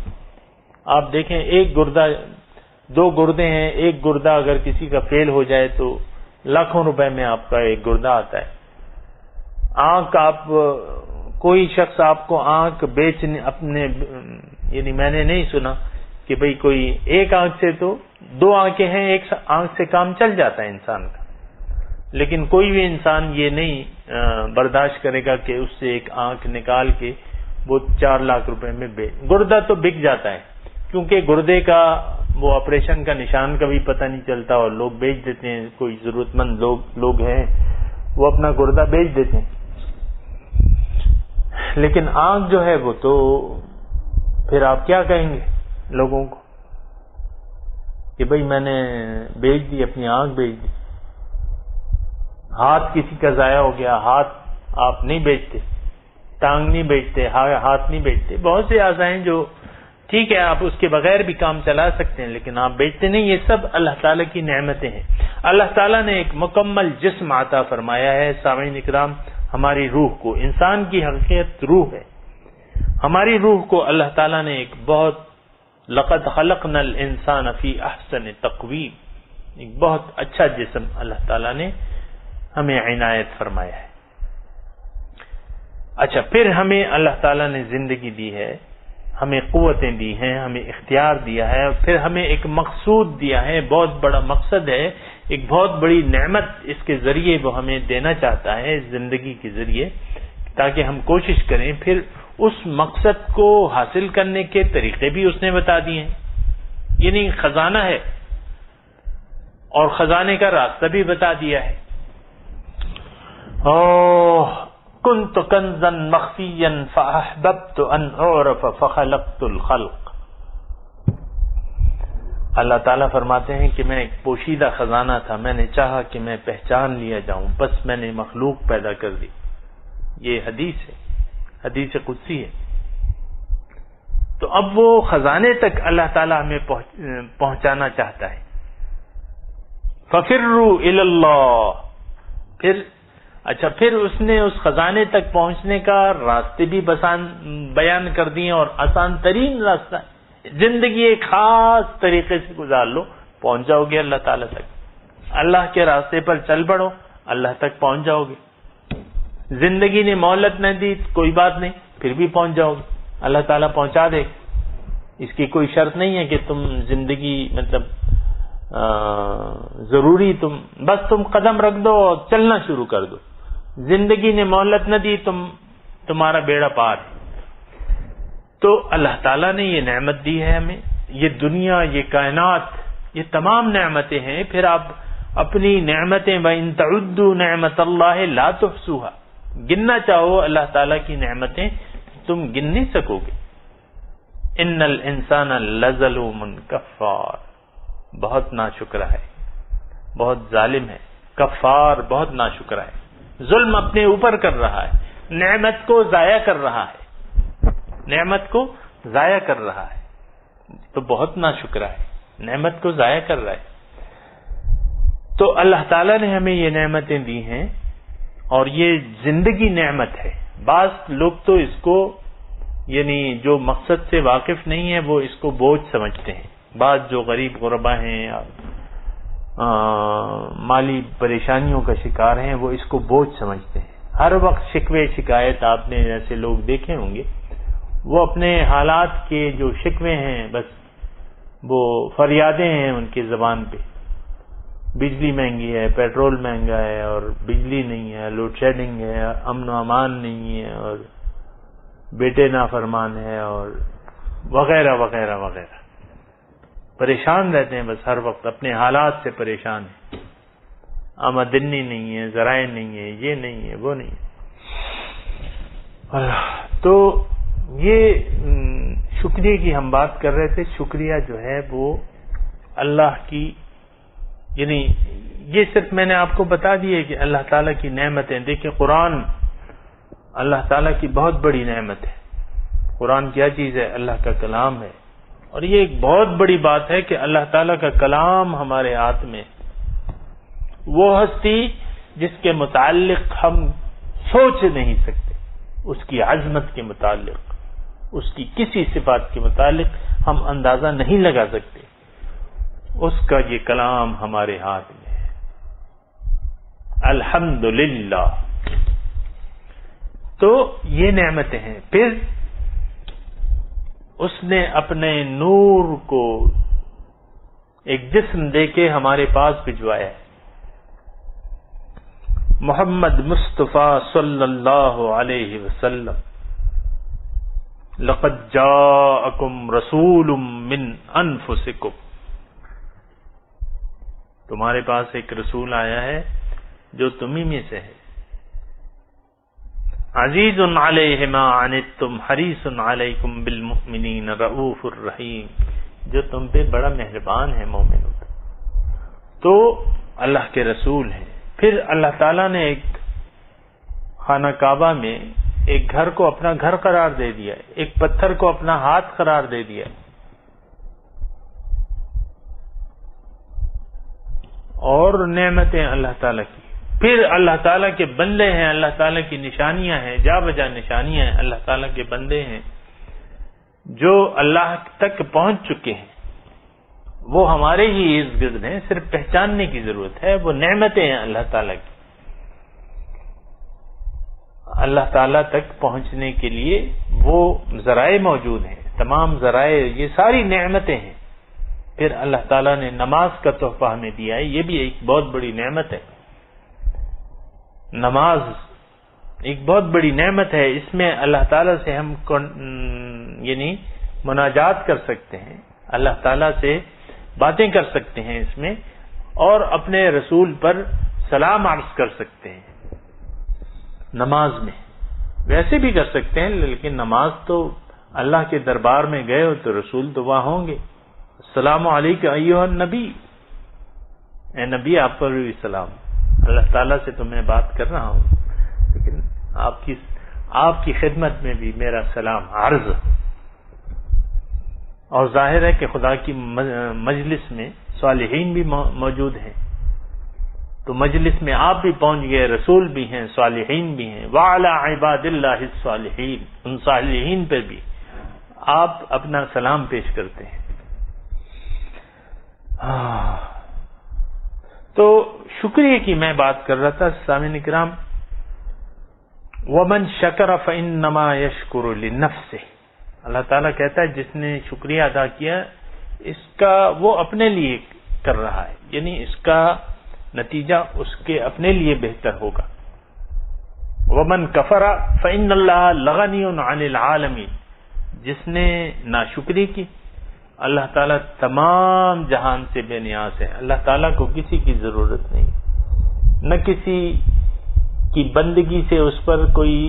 آپ دیکھیں، ایک گردہ، 2 گردے ہیں، ایک گردہ اگر کسی کا فیل ہو جائے تو لاکھوں روپے میں آپ کا ایک گردہ آتا ہے۔ آنکھ، آپ کوئی شخص آپ کو آنکھ بیچنے اپنے، یعنی میں نے نہیں سنا کہ بھئی کوئی ایک آنکھ سے تو 2 آنکھیں ہیں، ایک آنکھ سے کام چل جاتا ہے انسان کا، لیکن کوئی بھی انسان یہ نہیں برداشت کرے گا کہ اس سے ایک آنکھ نکال کے وہ 4 لاکھ روپے میں گردہ تو بک جاتا ہے، کیونکہ گردے کا وہ آپریشن کا نشان کا بھی پتہ نہیں چلتا اور لوگ بیچ دیتے ہیں، کوئی ضرورت مند لوگ ہیں وہ اپنا گردہ بیچ دیتے ہیں۔ لیکن آنکھ جو ہے وہ تو پھر آپ کیا کہیں گے لوگوں کو کہ بھئی میں نے بیچ دی، اپنی آنکھ بیچ دی۔ ہاتھ کسی کا ضائع ہو گیا، ہاتھ آپ نہیں بیچتے، ٹانگ نہیں بیچتے، ہاتھ نہیں بیچتے، بہت سے اعضاء ہیں جو ٹھیک ہے آپ اس کے بغیر بھی کام چلا سکتے ہیں، لیکن آپ بیچتے نہیں. یہ سب اللہ تعالیٰ کی نعمتیں ہیں. اللہ تعالیٰ نے ایک مکمل جسم عطا فرمایا ہے. سامعین اکرام، ہماری روح کو، انسان کی حقیقت روح ہے، ہماری روح کو اللہ تعالیٰ نے ایک بہت لقد خلقنا الانسان فی احسن تقویم، ایک بہت اچھا جسم اللہ تعالیٰ نے ہمیں عنایت فرمایا ہے. اچھا، پھر ہمیں اللہ تعالیٰ نے زندگی دی ہے، ہمیں قوتیں دی ہیں، ہمیں اختیار دیا ہے، اور پھر ہمیں ایک مقصود دیا ہے، بہت بڑا مقصد ہے، ایک بہت بڑی نعمت اس کے ذریعے وہ ہمیں دینا چاہتا ہے، اس زندگی کے ذریعے، تاکہ ہم کوشش کریں. پھر اس مقصد کو حاصل کرنے کے طریقے بھی اس نے بتا دیے ہیں. یہ نہیں خزانہ ہے اور خزانے کا راستہ بھی بتا دیا ہے. كنت كنزا مخفيا فأحببت أن أعرف فخلقت الخلق. اللہ تعالیٰ فرماتے ہیں کہ میں ایک پوشیدہ خزانہ تھا، میں نے چاہا کہ میں پہچان لیا جاؤں، بس میں نے مخلوق پیدا کر دی. یہ حدیث ہے، حدیث قدسی ہے. تو اب وہ خزانے تک اللہ تعالیٰ ہمیں پہنچانا چاہتا ہے. فَفِرُّوا إِلَى اللَّهِ. پھر اس نے اس خزانے تک پہنچنے کا راستے بھی بیان کر دیے، اور آسان ترین راستہ ہے، زندگی ایک خاص طریقے سے گزار لو، پہنچ جاؤ گے اللہ تعالیٰ تک. اللہ کے راستے پر چل پڑو، اللہ تک پہنچ جاؤ گے. زندگی نے مہلت نہ دی، کوئی بات نہیں، پھر بھی پہنچ جاؤ گے، اللہ تعالیٰ پہنچا دے. اس کی کوئی شرط نہیں ہے کہ تم زندگی ضروری بس تم قدم رکھ دو اور چلنا شروع کر دو. زندگی نے مہلت نہ دی، تمہارا بیڑا پار ہے. تو اللہ تعالیٰ نے یہ نعمت دی ہے ہمیں، یہ دنیا، یہ کائنات، یہ تمام نعمتیں ہیں. پھر آپ اپنی نعمتیں وَإِن تَعُدُّوا نِعْمَتَ اللَّهِ لَا تُحْصُوهَا، گننا چاہو اللہ تعالیٰ کی نعمتیں، تم گن نہیں سکو گے. إِنَّ الْإِنسَانَ لَظَلُومٌ كَفَّارٌ، بہت ناشکرا ہے، بہت ظالم ہے. کفار بہت ناشکرا ہے، ظلم اپنے اوپر کر رہا ہے، نعمت کو ضائع کر رہا ہے، نعمت کو ضائع کر رہا ہے. تو بہت ناشکرا ہے، نعمت کو ضائع کر رہا ہے. تو اللہ تعالیٰ نے ہمیں یہ نعمتیں دی ہیں، اور یہ زندگی نعمت ہے. بعض لوگ تو اس کو یعنی جو مقصد سے واقف نہیں ہے وہ اس کو بوجھ سمجھتے ہیں. بعض جو غریب غربا ہیں، مالی پریشانیوں کا شکار ہیں، وہ اس کو بوجھ سمجھتے ہیں. ہر وقت شکوے شکایت، آپ نے جیسے لوگ دیکھے ہوں گے، وہ اپنے حالات کے جو شکوے ہیں، بس وہ فریادیں ہیں ان کی زبان پہ. بجلی مہنگی ہے، پیٹرول مہنگا ہے، اور بجلی نہیں ہے، لوڈ شیڈنگ ہے، امن و امان نہیں ہے، اور بیٹے نافرمان ہے، اور وغیرہ وغیرہ وغیرہ. پریشان رہتے ہیں، بس ہر وقت اپنے حالات سے پریشان ہیں. آمدنی نہیں ہے، ذرائع نہیں ہے، یہ نہیں ہے، وہ نہیں ہے. تو یہ شکریہ کی ہم بات کر رہے تھے. شکریہ جو ہے وہ اللہ کی، یعنی یہ صرف میں نے آپ کو بتا دی ہے کہ اللہ تعالیٰ کی نعمتیں. دیکھیں قرآن اللہ تعالیٰ کی بہت بڑی نعمت ہے. قرآن کیا چیز ہے؟ اللہ کا کلام ہے. اور یہ ایک بہت بڑی بات ہے کہ اللہ تعالیٰ کا کلام ہمارے ہاتھ میں، وہ ہستی جس کے متعلق ہم سوچ نہیں سکتے، اس کی عظمت کے متعلق، اس کی کسی صفات کے متعلق ہم اندازہ نہیں لگا سکتے. اس کا یہ کلام ہمارے ہاتھ میں ہے. الحمدللہ. تو یہ نعمتیں ہیں. پھر اس نے اپنے نور کو ایک جسم دے کے ہمارے پاس بھجوایا ہے. محمد مصطفیٰ صلی اللہ علیہ وسلم، لقد جاءکم رسول من انفسکم، تمہارے پاس ایک رسول آیا ہے جو تمہیں میں سے ہے. عزیز علیہ ما عنتم حریص علیکم بالمؤمنین رؤوف الرحیم، جو تم پہ بڑا مہربان ہے مومنوں. تو اللہ کے رسول ہیں. پھر اللہ تعالیٰ نے ایک خانہ کعبہ میں ایک گھر کو اپنا گھر قرار دے دیا ہے، ایک پتھر کو اپنا ہاتھ قرار دے دیا ہے. اور نعمتیں اللہ تعالیٰ کی، پھر اللہ تعالیٰ کے بندے ہیں، اللہ تعالیٰ کی نشانیاں ہیں، جا بجا نشانیاں ہیں، اللہ تعالیٰ کے بندے ہیں جو اللہ تک پہنچ چکے ہیں، وہ ہمارے ہی ارد گرد ہیں، صرف پہچاننے کی ضرورت ہے۔ وہ نعمتیں ہیں اللہ تعالیٰ کی، اللہ تعالیٰ تک پہنچنے کے لیے وہ ذرائع موجود ہیں، تمام ذرائع، یہ ساری نعمتیں ہیں۔ پھر اللہ تعالیٰ نے نماز کا تحفہ ہمیں دیا ہے، یہ بھی ایک بہت بڑی نعمت ہے۔ نماز ایک بہت بڑی نعمت ہے، اس میں اللہ تعالیٰ سے ہم یعنی مناجات کر سکتے ہیں، اللہ تعالیٰ سے باتیں کر سکتے ہیں اس میں، اور اپنے رسول پر سلام عرض کر سکتے ہیں نماز میں۔ ویسے بھی کر سکتے ہیں، لیکن نماز تو اللہ کے دربار میں گئے ہو تو رسول تو وہاں ہوں گے۔ السلام علیکم ایھا النبی، اے نبی آپ پر بھی سلام، اللہ تعالیٰ سے تو میں بات کر رہا ہوں، لیکن آپ کی خدمت میں بھی میرا سلام عرض۔ اور ظاہر ہے کہ خدا کی مجلس میں صالحین بھی موجود ہیں، تو مجلس میں آپ بھی پہنچ گئے، رسول بھی ہیں، صالحین بھی ہیں، وعلی عباد اللہ الصالحین، ان صالحین پر بھی آپ اپنا سلام پیش کرتے ہیں۔ تو شکریہ کی میں بات کر رہا تھا سامعین کرام۔ وَمَنْ شَكَرَ فَإِنَّمَا يَشْكُرُ لِنَفْسِهِ، اللہ تعالیٰ کہتا ہے جس نے شکریہ ادا کیا اس کا وہ اپنے لیے کر رہا ہے، یعنی اس کا نتیجہ اس کے اپنے لیے بہتر ہوگا۔ وَمَنْ كَفَرَ فَإِنَّ اللَّهَ لَغَنِيٌّ عَنِ الْعَالَمِينَ، جس نے ناشکری کی، اللہ تعالیٰ تمام جہان سے بے نیاز ہے، اللہ تعالیٰ کو کسی کی ضرورت نہیں، نہ کسی کی بندگی سے اس پر کوئی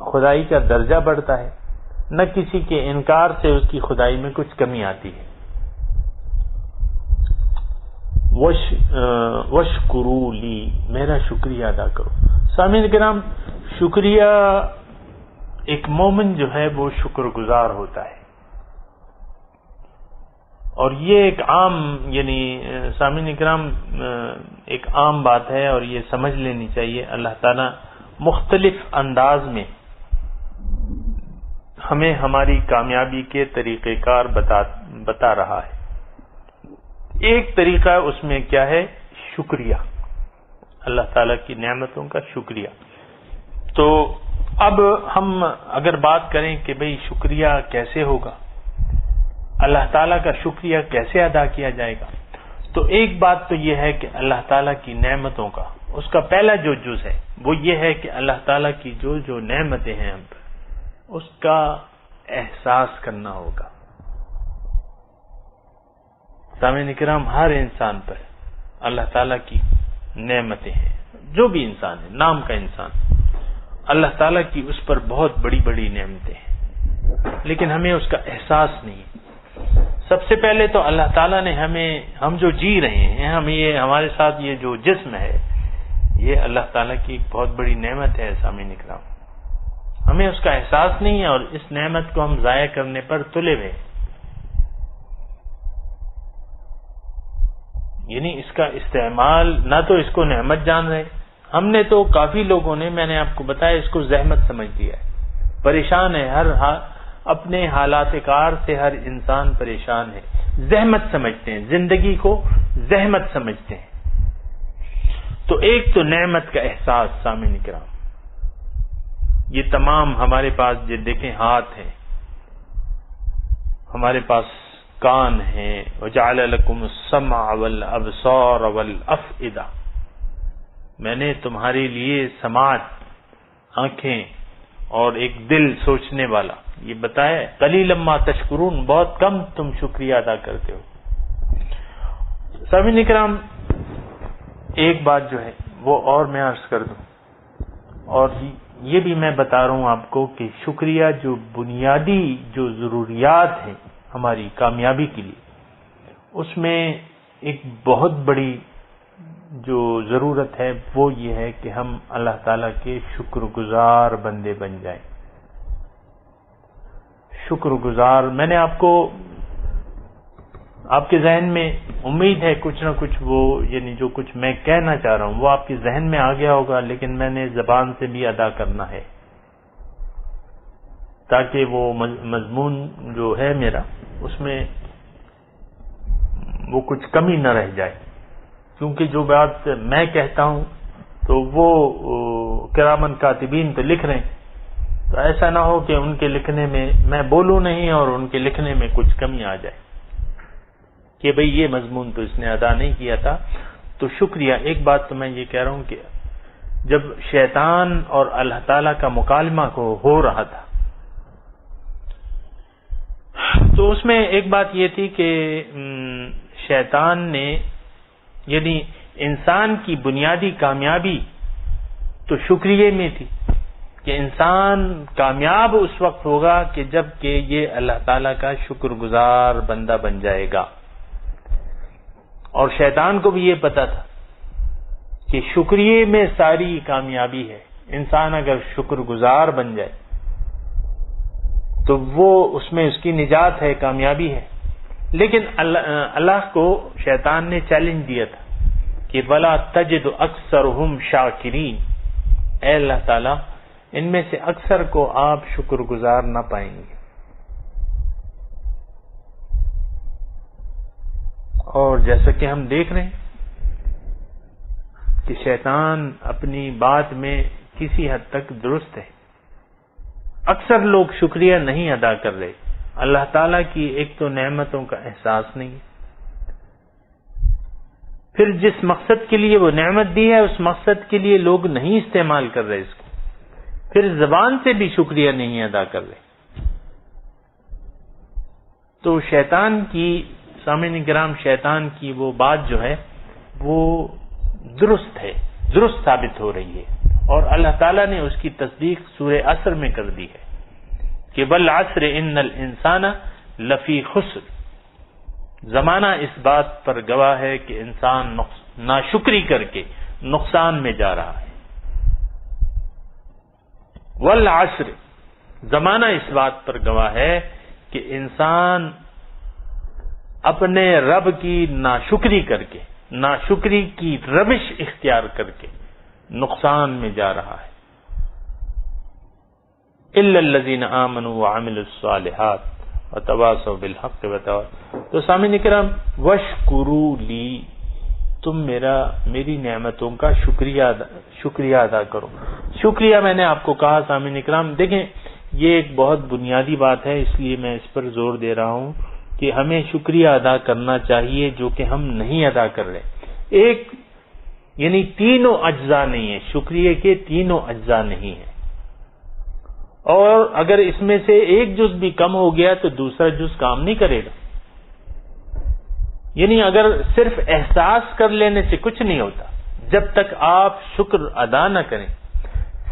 خدائی کا درجہ بڑھتا ہے، نہ کسی کے انکار سے اس کی خدائی میں کچھ کمی آتی ہے۔ وَاشْكُرُوا لِي، میرا شکریہ ادا کرو۔ سامعین کرام، شکریہ ایک مومن جو ہے وہ شکر گزار ہوتا ہے، اور یہ ایک عام یعنی سامعین کرام ایک عام بات ہے، اور یہ سمجھ لینی چاہیے۔ اللہ تعالیٰ مختلف انداز میں ہمیں ہماری کامیابی کے طریقہ کار بتا رہا ہے۔ ایک طریقہ اس میں کیا ہے؟ شکریہ، اللہ تعالیٰ کی نعمتوں کا شکریہ۔ تو اب ہم اگر بات کریں کہ بھئی شکریہ کیسے ہوگا، اللہ تعالیٰ کا شکریہ کیسے ادا کیا جائے گا، تو ایک بات تو یہ ہے کہ اللہ تعالیٰ کی نعمتوں کا اس کا پہلا جو جز ہے وہ یہ ہے کہ اللہ تعالیٰ کی جو نعمتیں ہیں ہم پر، اس کا احساس کرنا ہوگا۔ سامعین کرام، ہر انسان پر اللہ تعالیٰ کی نعمتیں ہیں، جو بھی انسان ہے، نام کا انسان، اللہ تعالیٰ کی اس پر بہت بڑی بڑی نعمتیں ہیں، لیکن ہمیں اس کا احساس نہیں ہے۔ سب سے پہلے تو اللہ تعالیٰ نے ہم جو جی رہے ہیں، ہمارے ساتھ یہ جو جسم ہے، یہ اللہ تعالیٰ کی بہت بڑی نعمت ہے۔ سامعین کرام، ہمیں اس کا احساس نہیں ہے، اور اس نعمت کو ہم ضائع کرنے پر تلے ہوئے، یعنی اس کا استعمال نہ تو اس کو نعمت جان رہے، ہم نے تو کافی لوگوں نے، میں نے آپ کو بتایا، اس کو زحمت سمجھ لیا ہے، پریشان ہے، اپنے حالات کار سے ہر انسان پریشان ہے، زحمت سمجھتے ہیں، زندگی کو زحمت سمجھتے ہیں۔ تو ایک تو نعمت کا احساس۔ سامعین کرام، یہ تمام ہمارے پاس جو دیکھیں ہاتھ ہیں، ہمارے پاس کان ہیں، وَجَعَلَ لَكُمُ السَّمْعَ وَالْأَبْصَارَ وَالْأَفْئِدَةَ، میں نے تمہارے لیے سماعت، آنکھیں اور ایک دل سوچنے والا یہ بتایا ہے۔ قَلِيلًا مَا تَشْكُرُونَ، بہت کم تم شکریہ ادا کرتے ہو۔ سامعین کرام، ایک بات جو ہے وہ اور میں عرض کر دوں، اور یہ بھی میں بتا رہا ہوں آپ کو کہ شکریہ جو بنیادی جو ضروریات ہیں ہماری کامیابی کے لیے، اس میں ایک بہت بڑی جو ضرورت ہے وہ یہ ہے کہ ہم اللہ تعالیٰ کے شکر گزار بندے بن جائیں۔ شکر گزار، میں نے آپ کو آپ کے ذہن میں امید ہے کچھ نہ کچھ وہ یعنی جو کچھ میں کہنا چاہ رہا ہوں وہ آپ کے ذہن میں آ گیا ہوگا، لیکن میں نے زبان سے بھی ادا کرنا ہے تاکہ وہ مضمون جو ہے میرا اس میں وہ کچھ کمی نہ رہ جائے، کیونکہ جو بات میں کہتا ہوں تو وہ کرامن کاتبین تو لکھ رہے ہیں، تو ایسا نہ ہو کہ ان کے لکھنے میں بولوں نہیں اور ان کے لکھنے میں کچھ کمی آ جائے کہ بھئی یہ مضمون تو اس نے ادا نہیں کیا تھا۔ تو شکریہ۔ ایک بات تو میں یہ کہہ رہا ہوں کہ جب شیطان اور اللہ تعالیٰ کا مکالمہ ہو رہا تھا تو اس میں ایک بات یہ تھی کہ شیطان نے یعنی انسان کی بنیادی کامیابی تو شکریہ میں تھی کہ انسان کامیاب اس وقت ہوگا کہ جب کہ یہ اللہ تعالیٰ کا شکر گزار بندہ بن جائے گا، اور شیطان کو بھی یہ پتا تھا کہ شکریہ میں ساری کامیابی ہے، انسان اگر شکر گزار بن جائے تو وہ اس میں اس کی نجات ہے، کامیابی ہے۔ لیکن اللہ کو شیطان نے چیلنج دیا تھا کہ وَلَا تَجِدُ أَكْثَرُهُمْ شَاكِرِينَ، اے اللہ تعالیٰ ان میں سے اکثر کو آپ شکر گزار نہ پائیں گے۔ اور جیسا کہ ہم دیکھ رہے ہیں کہ شیطان اپنی بات میں کسی حد تک درست ہے، اکثر لوگ شکریہ نہیں ادا کر رہے، اللہ تعالیٰ کی ایک تو نعمتوں کا احساس نہیں ہے، پھر جس مقصد کے لیے وہ نعمت دی ہے اس مقصد کے لیے لوگ نہیں استعمال کر رہے اس کو، پھر زبان سے بھی شکریہ نہیں ادا کر رہے۔ تو شیطان کی سامعین کرام، شیطان کی وہ بات جو ہے وہ درست ہے، درست ثابت ہو رہی ہے، اور اللہ تعالیٰ نے اس کی تصدیق سورہ عصر میں کر دی ہے کہ والعصر ان الانسان لفی خسر، زمانہ اس بات پر گواہ ہے کہ انسان ناشکری کر کے نقصان میں جا رہا ہے۔ والعصر، زمانہ اس بات پر گواہ ہے کہ انسان اپنے رب کی ناشکری کر کے، ناشکری کی روش اختیار کر کے نقصان میں جا رہا ہے۔ الا الذين آمنوا وعملوا الصالحات وتواصوا بالحق وتواصوا۔ تو سامعین کرام، واشکروا لی، تم میری نعمتوں کا شکریہ ادا کرو۔ شکریہ میں نے آپ کو کہا سامعین کرام، دیکھیں یہ ایک بہت بنیادی بات ہے، اس لیے میں اس پر زور دے رہا ہوں کہ ہمیں شکریہ ادا کرنا چاہیے جو کہ ہم نہیں ادا کر رہے۔ ایک یعنی تینوں اجزاء نہیں ہیں، شکریہ کے تینوں اجزاء نہیں ہیں، اور اگر اس میں سے ایک جز بھی کم ہو گیا تو دوسرا جز کام نہیں کرے گا۔ یعنی اگر صرف احساس کر لینے سے کچھ نہیں ہوتا، جب تک آپ شکر ادا نہ کریں،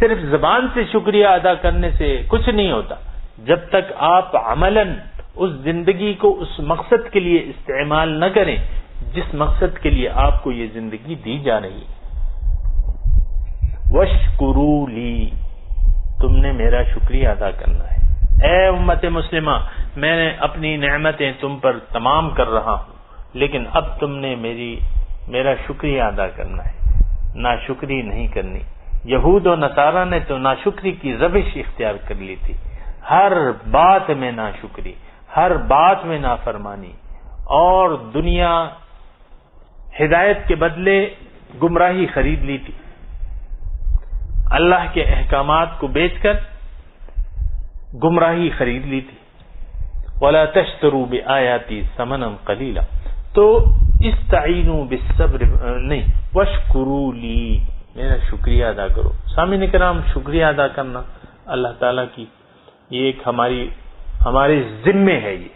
صرف زبان سے شکریہ ادا کرنے سے کچھ نہیں ہوتا، جب تک آپ عملاً اس زندگی کو اس مقصد کے لیے استعمال نہ کریں جس مقصد کے لیے آپ کو یہ زندگی دی جا رہی ہے۔ واشکروا لی، تم نے میرا شکریہ ادا کرنا ہے۔ اے امت مسلمہ، میں نے اپنی نعمتیں تم پر تمام کر رہا ہوں، لیکن اب تم نے میرا شکریہ ادا کرنا ہے، ناشکری نہیں کرنی۔ یہود و نصارہ نے تو ناشکری کی روش اختیار کر لی تھی، ہر بات میں ناشکری، ہر بات میں نافرمانی، اور دنیا ہدایت کے بدلے گمراہی خرید لی تھی، اللہ کے احکامات کو بیچ کر گمراہی خرید لی تھی۔ وَلَا تَشْتَرُوا بِآيَاتِي ثَمَنًا قَلِيلًا، تو استعینوا بالصبر نہیں، واشکروا لی، میرا شکریہ ادا کرو۔ سامعین کرام، شکریہ ادا کرنا اللہ تعالیٰ کی یہ ایک ہمارے ذمے ہے، یہ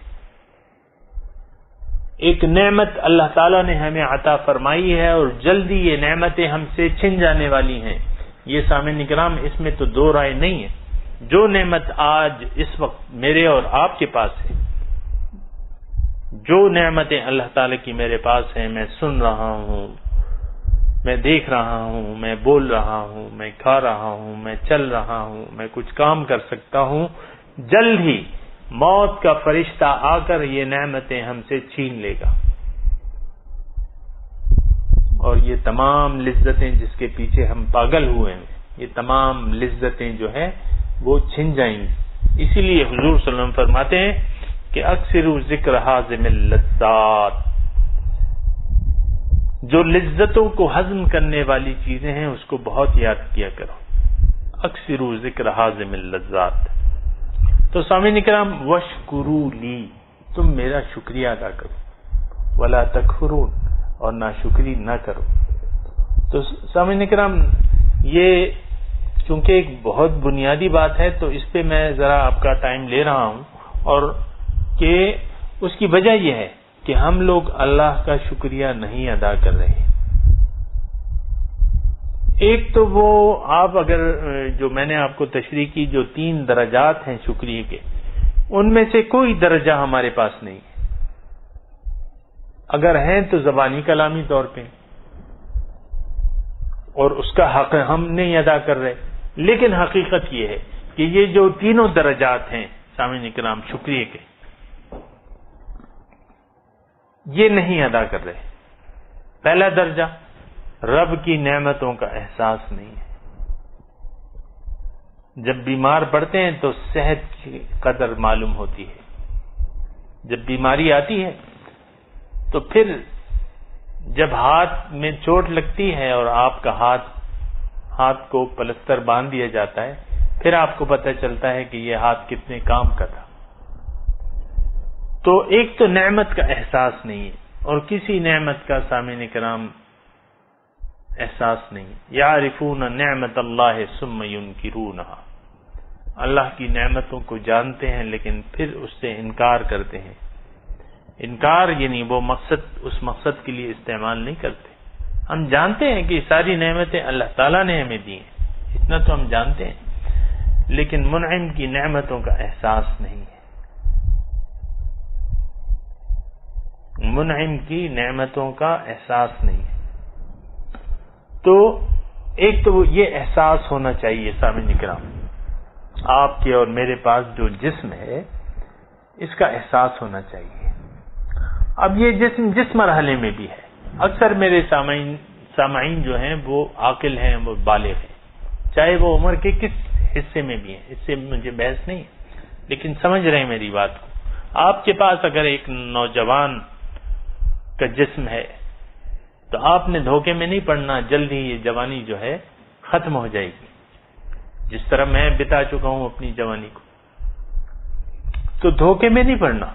ایک نعمت اللہ تعالیٰ نے ہمیں عطا فرمائی ہے، اور جلدی یہ نعمتیں ہم سے چھن جانے والی ہیں۔ یہ سامعین کرام، اس میں تو دو رائے نہیں ہے۔ جو نعمت آج اس وقت میرے اور آپ کے پاس ہے، جو نعمتیں اللہ تعالیٰ کی میرے پاس ہیں، میں سن رہا ہوں، میں دیکھ رہا ہوں، میں بول رہا ہوں، میں کھا رہا ہوں، میں چل رہا ہوں، میں کچھ کام کر سکتا ہوں، جلد ہی موت کا فرشتہ آ کر یہ نعمتیں ہم سے چھین لے گا، اور یہ تمام لذتیں جس کے پیچھے ہم پاگل ہوئے ہیں، یہ تمام لذتیں جو ہے وہ چھن جائیں گی۔ اسی لیے حضور صلی اللہ علیہ وسلم فرماتے ہیں کہ اکثر ذکر حازم اللذات، جو لذتوں کو ہضم کرنے والی چیزیں ہیں اس کو بہت یاد کیا کرو، اکثر ذکر حازم اللذات۔ تو سامعین کرام، وشکروا لی، تم میرا شکریہ ادا کرو، ولا تکفرون، اور ناشکری نہ کرو۔ تو سامعین کرام، یہ چونکہ ایک بہت بنیادی بات ہے تو اس پہ میں ذرا آپ کا ٹائم لے رہا ہوں، اور کہ اس کی وجہ یہ ہے کہ ہم لوگ اللہ کا شکریہ نہیں ادا کر رہے۔ ایک تو وہ آپ اگر جو میں نے آپ کو تشریح کی جو 3 درجات ہیں شکریہ کے، ان میں سے کوئی درجہ ہمارے پاس نہیں ہے، اگر ہیں تو زبانی کلامی طور پہ، اور اس کا حق ہم نہیں ادا کر رہے۔ لیکن حقیقت یہ ہے کہ یہ جو تینوں درجات ہیں سامعین کرام شکریہ کے، یہ نہیں ادا کر رہے۔ پہلا درجہ، رب کی نعمتوں کا احساس نہیں ہے۔ جب بیمار پڑتے ہیں تو صحت کی قدر معلوم ہوتی ہے، جب بیماری آتی ہے تو پھر جب ہاتھ میں چوٹ لگتی ہے اور آپ کا ہاتھ کو پلستر باندھ دیا جاتا ہے، پھر آپ کو پتہ چلتا ہے کہ یہ ہاتھ کتنے کام کا تھا۔ تو ایک تو نعمت کا احساس نہیں ہے، اور کسی نعمت کا سامعین کرام احساس نہیں۔ یعرفون نعمت اللہ ثم ینکرونها، اللہ کی نعمتوں کو جانتے ہیں لیکن پھر اس سے انکار کرتے ہیں۔ انکار یعنی وہ اس مقصد کے لیے استعمال نہیں کرتے۔ ہم جانتے ہیں کہ ساری نعمتیں اللہ تعالیٰ نے ہمیں دی ہیں، اتنا تو ہم جانتے ہیں، لیکن منعم کی نعمتوں کا احساس نہیں ہے۔ منعم کی نعمتوں کا احساس نہیں ہے۔ تو ایک تو یہ احساس ہونا چاہیے سامعین کرام، آپ کے اور میرے پاس جو جسم ہے اس کا احساس ہونا چاہیے۔ اب یہ جسم جس مرحلے میں بھی ہے، اکثر میرے سامعین جو ہیں وہ عاقل ہیں، وہ بالغ ہیں، چاہے وہ عمر کے کس حصے میں بھی ہیں، اس سے مجھے بحث نہیں ہے، لیکن سمجھ رہے ہیں میری بات کو۔ آپ کے پاس اگر ایک نوجوان کا جسم ہے تو آپ نے دھوکے میں نہیں پڑنا، جلد ہی یہ جوانی جو ہے ختم ہو جائے گی، جس طرح میں بتا چکا ہوں اپنی جوانی کو۔ تو دھوکے میں نہیں پڑنا۔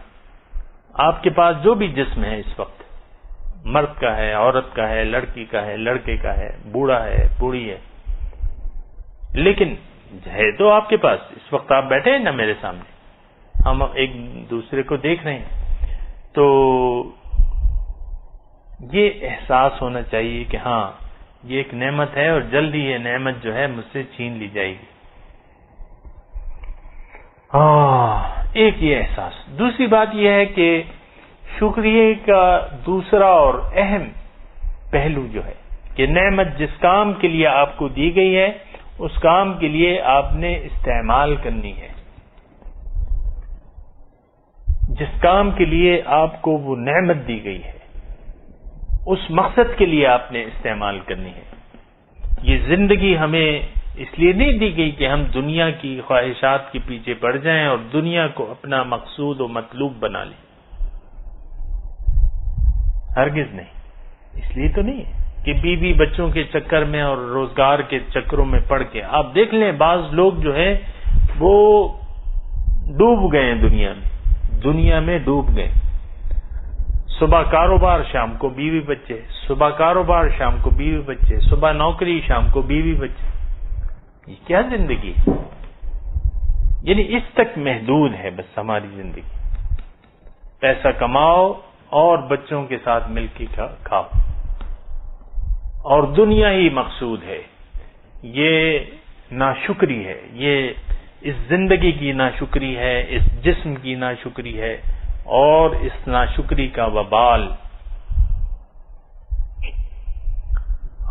آپ کے پاس جو بھی جسم ہے اس وقت، مرد کا ہے، عورت کا ہے، لڑکی کا ہے، لڑکے کا ہے، بوڑھا ہے، بوڑھی ہے، لیکن ہے تو آپ کے پاس۔ اس وقت آپ بیٹھے ہیں نا میرے سامنے، ہم ایک دوسرے کو دیکھ رہے ہیں، تو یہ احساس ہونا چاہیے کہ ہاں یہ ایک نعمت ہے اور جلد ہی یہ نعمت جو ہے مجھ سے چھین لی جائے گی۔ ایک یہ احساس۔ دوسری بات یہ ہے کہ شکریہ کا دوسرا اور اہم پہلو جو ہے کہ نعمت جس کام کے لیے آپ کو دی گئی ہے اس کام کے لیے آپ نے استعمال کرنی ہے۔ جس کام کے لیے آپ کو وہ نعمت دی گئی ہے اس مقصد کے لیے آپ نے استعمال کرنی ہے۔ یہ زندگی ہمیں اس لیے نہیں دی گئی کہ ہم دنیا کی خواہشات کے پیچھے پڑ جائیں اور دنیا کو اپنا مقصود و مطلوب بنا لیں، ہرگز نہیں۔ اس لیے تو نہیں ہے کہ بیوی بچوں کے چکر میں اور روزگار کے چکروں میں پڑ کے آپ دیکھ لیں بعض لوگ جو ہے وہ ڈوب گئے ہیں، دنیا میں ڈوب گئے۔ صبح کاروبار، شام کو بیوی بچے، صبح کاروبار، شام کو بیوی بچے، صبح نوکری، شام کو بیوی بچے۔ یہ کیا زندگی ہے؟ یعنی اس تک محدود ہے بس ہماری زندگی۔ پیسہ کماؤ اور بچوں کے ساتھ مل کے کھاؤ، اور دنیا ہی مقصود ہے۔ یہ ناشکری ہے، یہ اس زندگی کی ناشکری ہے، اس جسم کی ناشکری ہے، اور اس ناشکری کا وبال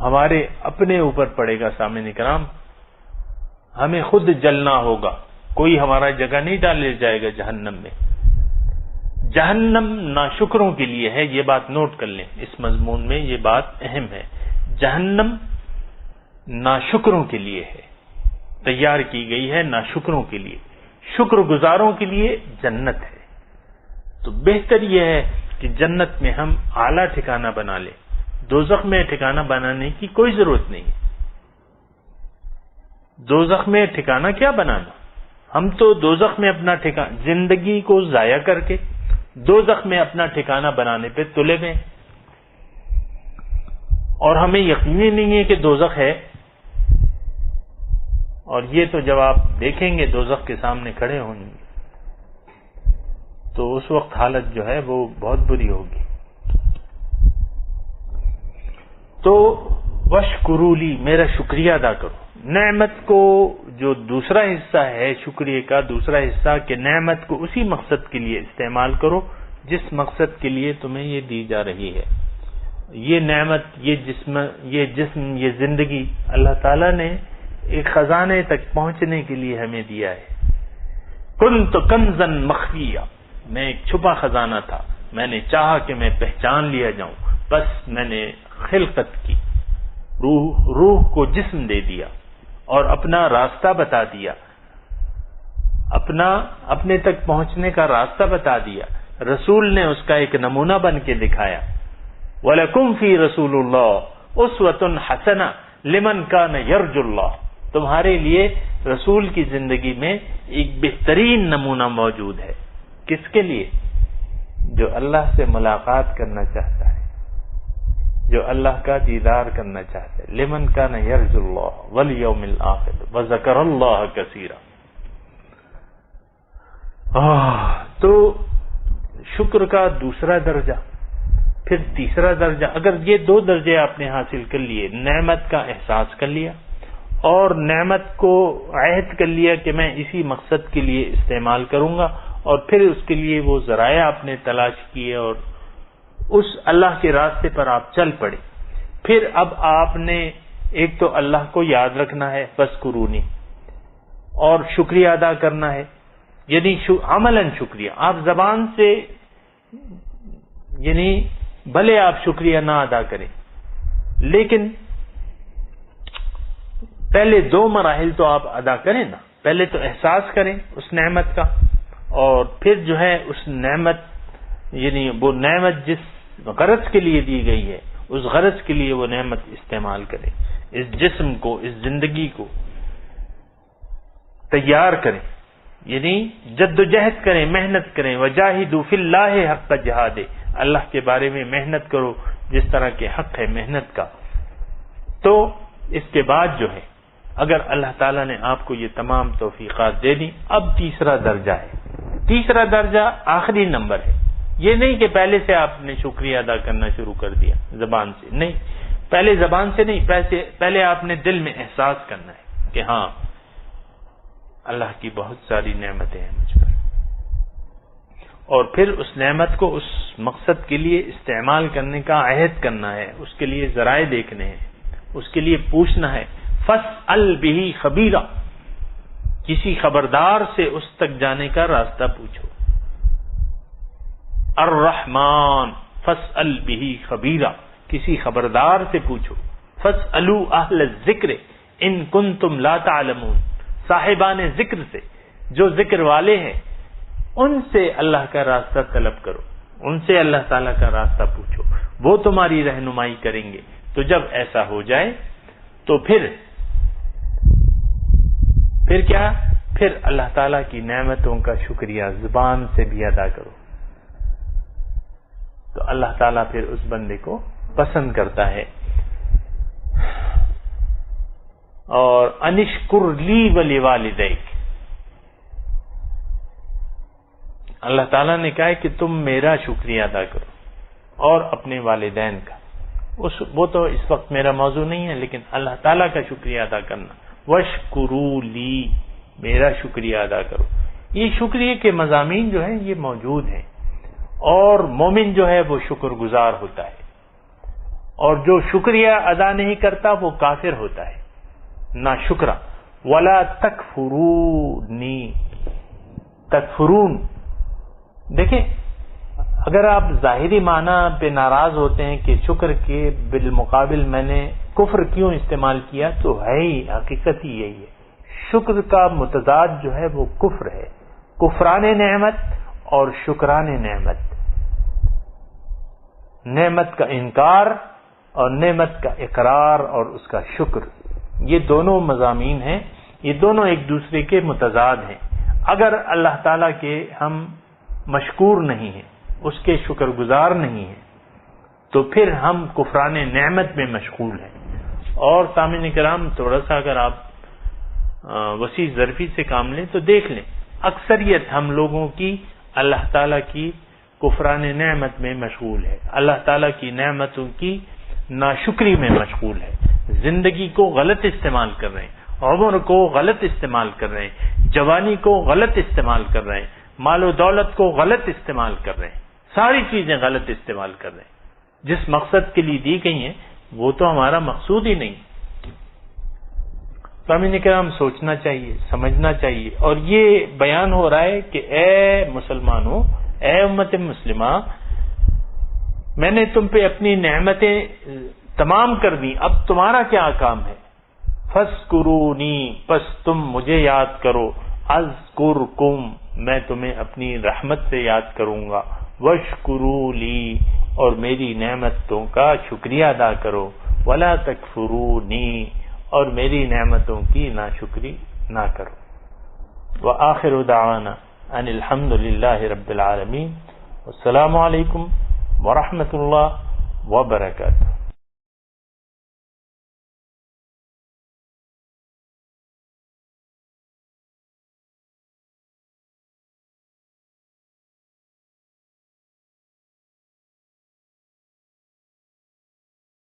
ہمارے اپنے اوپر پڑے گا۔ سامعین کرام، ہمیں خود جلنا ہوگا کوئی ہمارا جگہ نہیں ڈالے جائے گا جہنم میں. جہنم ناشکروں کے لیے ہے، یہ بات نوٹ کر لیں، اس مضمون میں یہ بات اہم ہے. جہنم ناشکروں کے لیے ہے، تیار کی گئی ہے ناشکروں کے لیے. شکر گزاروں کے لیے جنت ہے. تو بہتر یہ ہے کہ جنت میں ہم اعلیٰ ٹھکانہ بنا لیں. دوزخ میں ٹھکانہ بنانے کی کوئی ضرورت نہیں. دوزخ میں ٹھکانہ کیا بنانا؟ ہم تو دوزخ میں اپنا ٹھکانہ، زندگی کو ضائع کر کے دوزخ میں اپنا ٹھکانہ بنانے پہ تلے ہوئے، اور ہمیں یقین ہی نہیں ہے کہ دوزخ ہے. اور یہ تو جب آپ دیکھیں گے دوزخ کے سامنے کھڑے ہوں گے تو اس وقت حالت جو ہے وہ بہت بری ہوگی. تو وشکروا لی، میرا شکریہ ادا کرو. نعمت کو جو دوسرا حصہ ہے شکریہ کا، دوسرا حصہ کہ نعمت کو اسی مقصد کے لیے استعمال کرو جس مقصد کے لیے تمہیں یہ دی جا رہی ہے. یہ نعمت، یہ جسم، یہ زندگی اللہ تعالیٰ نے ایک خزانے تک پہنچنے کے لیے ہمیں دیا ہے. کنت کنزا مخفیا، میں ایک چھپا خزانہ تھا، میں نے چاہا کہ میں پہچان لیا جاؤں، بس میں نے خلقت کی، روح کو جسم دے دیا اور اپنا راستہ بتا دیا، اپنے تک پہنچنے کا راستہ بتا دیا. رسول نے اس کا ایک نمونہ بن کے دکھایا. وَلَكُمْ فِي رَسُولُ اللَّهِ أُسْوَةٌ حَسَنَةٌ لِمَنْ كَانَ يَرْجُو اللَّهَ، تمہارے لیے رسول کی زندگی میں ایک بہترین نمونہ موجود ہے. کس کے لیے؟ جو اللہ سے ملاقات کرنا چاہتا ہے، جو اللہ کا دیدار کرنا چاہتا ہے. لمن کان یرجو اللہ والیوم الآخر وذکر اللہ کثیرا. تو شکر کا دوسرا درجہ، پھر تیسرا درجہ. اگر یہ دو درجے آپ نے حاصل کر لیے، نعمت کا احساس کر لیا اور نعمت کو عہد کر لیا کہ میں اسی مقصد کے لیے استعمال کروں گا، اور پھر اس کے لیے وہ ذرائع آپ نے تلاش کیے اور اس اللہ کے راستے پر آپ چل پڑے. پھر اب آپ نے ایک تو اللہ کو یاد رکھنا ہے، فذکرونی، اور شکریہ ادا کرنا ہے، یعنی عملاً شکریہ. آپ زبان سے یعنی بھلے آپ شکریہ نہ ادا کریں، لیکن پہلے دو مراحل تو آپ ادا کریں نا. پہلے تو احساس کریں اس نعمت کا، اور پھر جو ہے اس نعمت، یعنی وہ نعمت جس غرض کے لیے دی گئی ہے اس غرض کے لیے وہ نعمت استعمال کریں. اس جسم کو، اس زندگی کو تیار کریں، یعنی جد و جہد کریں، محنت کریں. وجاہدوا فی اللہ حق جہاد، اللہ کے بارے میں محنت کرو جس طرح کے حق ہے محنت کا. تو اس کے بعد جو ہے اگر اللہ تعالیٰ نے آپ کو یہ تمام توفیقات دے دی، اب تیسرا درجہ ہے. تیسرا درجہ آخری نمبر ہے. یہ نہیں کہ پہلے سے آپ نے شکریہ ادا کرنا شروع کر دیا زبان سے، نہیں، پہلے زبان سے نہیں، پہلے آپ نے دل میں احساس کرنا ہے کہ ہاں اللہ کی بہت ساری نعمتیں ہیں مجھ پر، اور پھر اس نعمت کو اس مقصد کے لیے استعمال کرنے کا عہد کرنا ہے، اس کے لیے ذرائع دیکھنے ہیں، اس کے لیے پوچھنا ہے. فاسأل بہ خبیرا، کسی خبردار سے اس تک جانے کا راستہ پوچھو. الرحمن فاسأل بہ خبیرا، کسی خبردار سے پوچھو. فاسألوا اہل الذکر ان کنتم لا تعلمون، صاحبان ذکر سے، جو ذکر والے ہیں ان سے اللہ کا راستہ طلب کرو، ان سے اللہ تعالیٰ کا راستہ پوچھو، وہ تمہاری رہنمائی کریں گے. تو جب ایسا ہو جائے تو پھر کیا؟ پھر اللہ تعالیٰ کی نعمتوں کا شکریہ زبان سے بھی ادا کرو. تو اللہ تعالیٰ پھر اس بندے کو پسند کرتا ہے. اور انشکر لی ولوالدیک، اللہ تعالیٰ نے کہا ہے کہ تم میرا شکریہ ادا کرو اور اپنے والدین کا. وہ تو اس وقت میرا موضوع نہیں ہے، لیکن اللہ تعالیٰ کا شکریہ ادا کرنا. وشکروا لی، میرا شکریہ ادا کرو. یہ شکریہ کے مضامین جو ہیں یہ موجود ہیں، اور مومن جو ہے وہ شکر گزار ہوتا ہے، اور جو شکریہ ادا نہیں کرتا وہ کافر ہوتا ہے، ناشکرا. ولا تکفرونی، تکفرون، دیکھیں اگر آپ ظاہری معنی پہ ناراض ہوتے ہیں کہ شکر کے بالمقابل میں نے کفر کیوں استعمال کیا، تو ہے ہی حقیقت ہی یہی ہے، شکر کا متضاد جو ہے وہ کفر ہے، کفران نعمت اور شکران نعمت، نعمت کا انکار اور نعمت کا اقرار اور اس کا شکر، یہ دونوں مضامین ہیں، یہ دونوں ایک دوسرے کے متضاد ہیں۔ اگر اللہ تعالیٰ کے ہم مشکور نہیں ہیں، اس کے شکر گزار نہیں ہیں، تو پھر ہم کفران نعمت میں مشغول ہیں۔ اور سامعین کرام تھوڑا سا اگر آپ وسیع ظرفی سے کام لیں تو دیکھ لیں، اکثریت ہم لوگوں کی اللہ تعالیٰ کی کفران نعمت میں مشغول ہے، اللہ تعالیٰ کی نعمتوں کی ناشکری میں مشغول ہے، زندگی کو غلط استعمال کر رہے ہیں، عمر کو غلط استعمال کر رہے ہیں، جوانی کو غلط استعمال کر رہے ہیں، مال و دولت کو غلط استعمال کر رہے ہیں، ساری چیزیں غلط استعمال کر رہے ہیں، جس مقصد کے لیے دی گئی ہیں وہ تو ہمارا مقصود ہی نہیں۔ سامعین کرام سوچنا چاہیے، سمجھنا چاہیے، اور یہ بیان ہو رہا ہے کہ اے مسلمانوں، اے امت مسلمہ، میں نے تم پہ اپنی نعمتیں تمام کر دی، اب تمہارا کیا کام ہے؟ فاذکرونی، پس تم مجھے یاد کرو، اذکرکم، میں تمہیں اپنی رحمت سے یاد کروں گا، واشکروا لی، اور میری نعمتوں کا شکریہ ادا کرو، ولا تکفرونی، اور میری نعمتوں کی ناشکری نہ کرو۔ وآخر دعوانا ان الحمد للہ رب العالمین، السلام علیکم ورحمۃ اللہ وبرکاتہ۔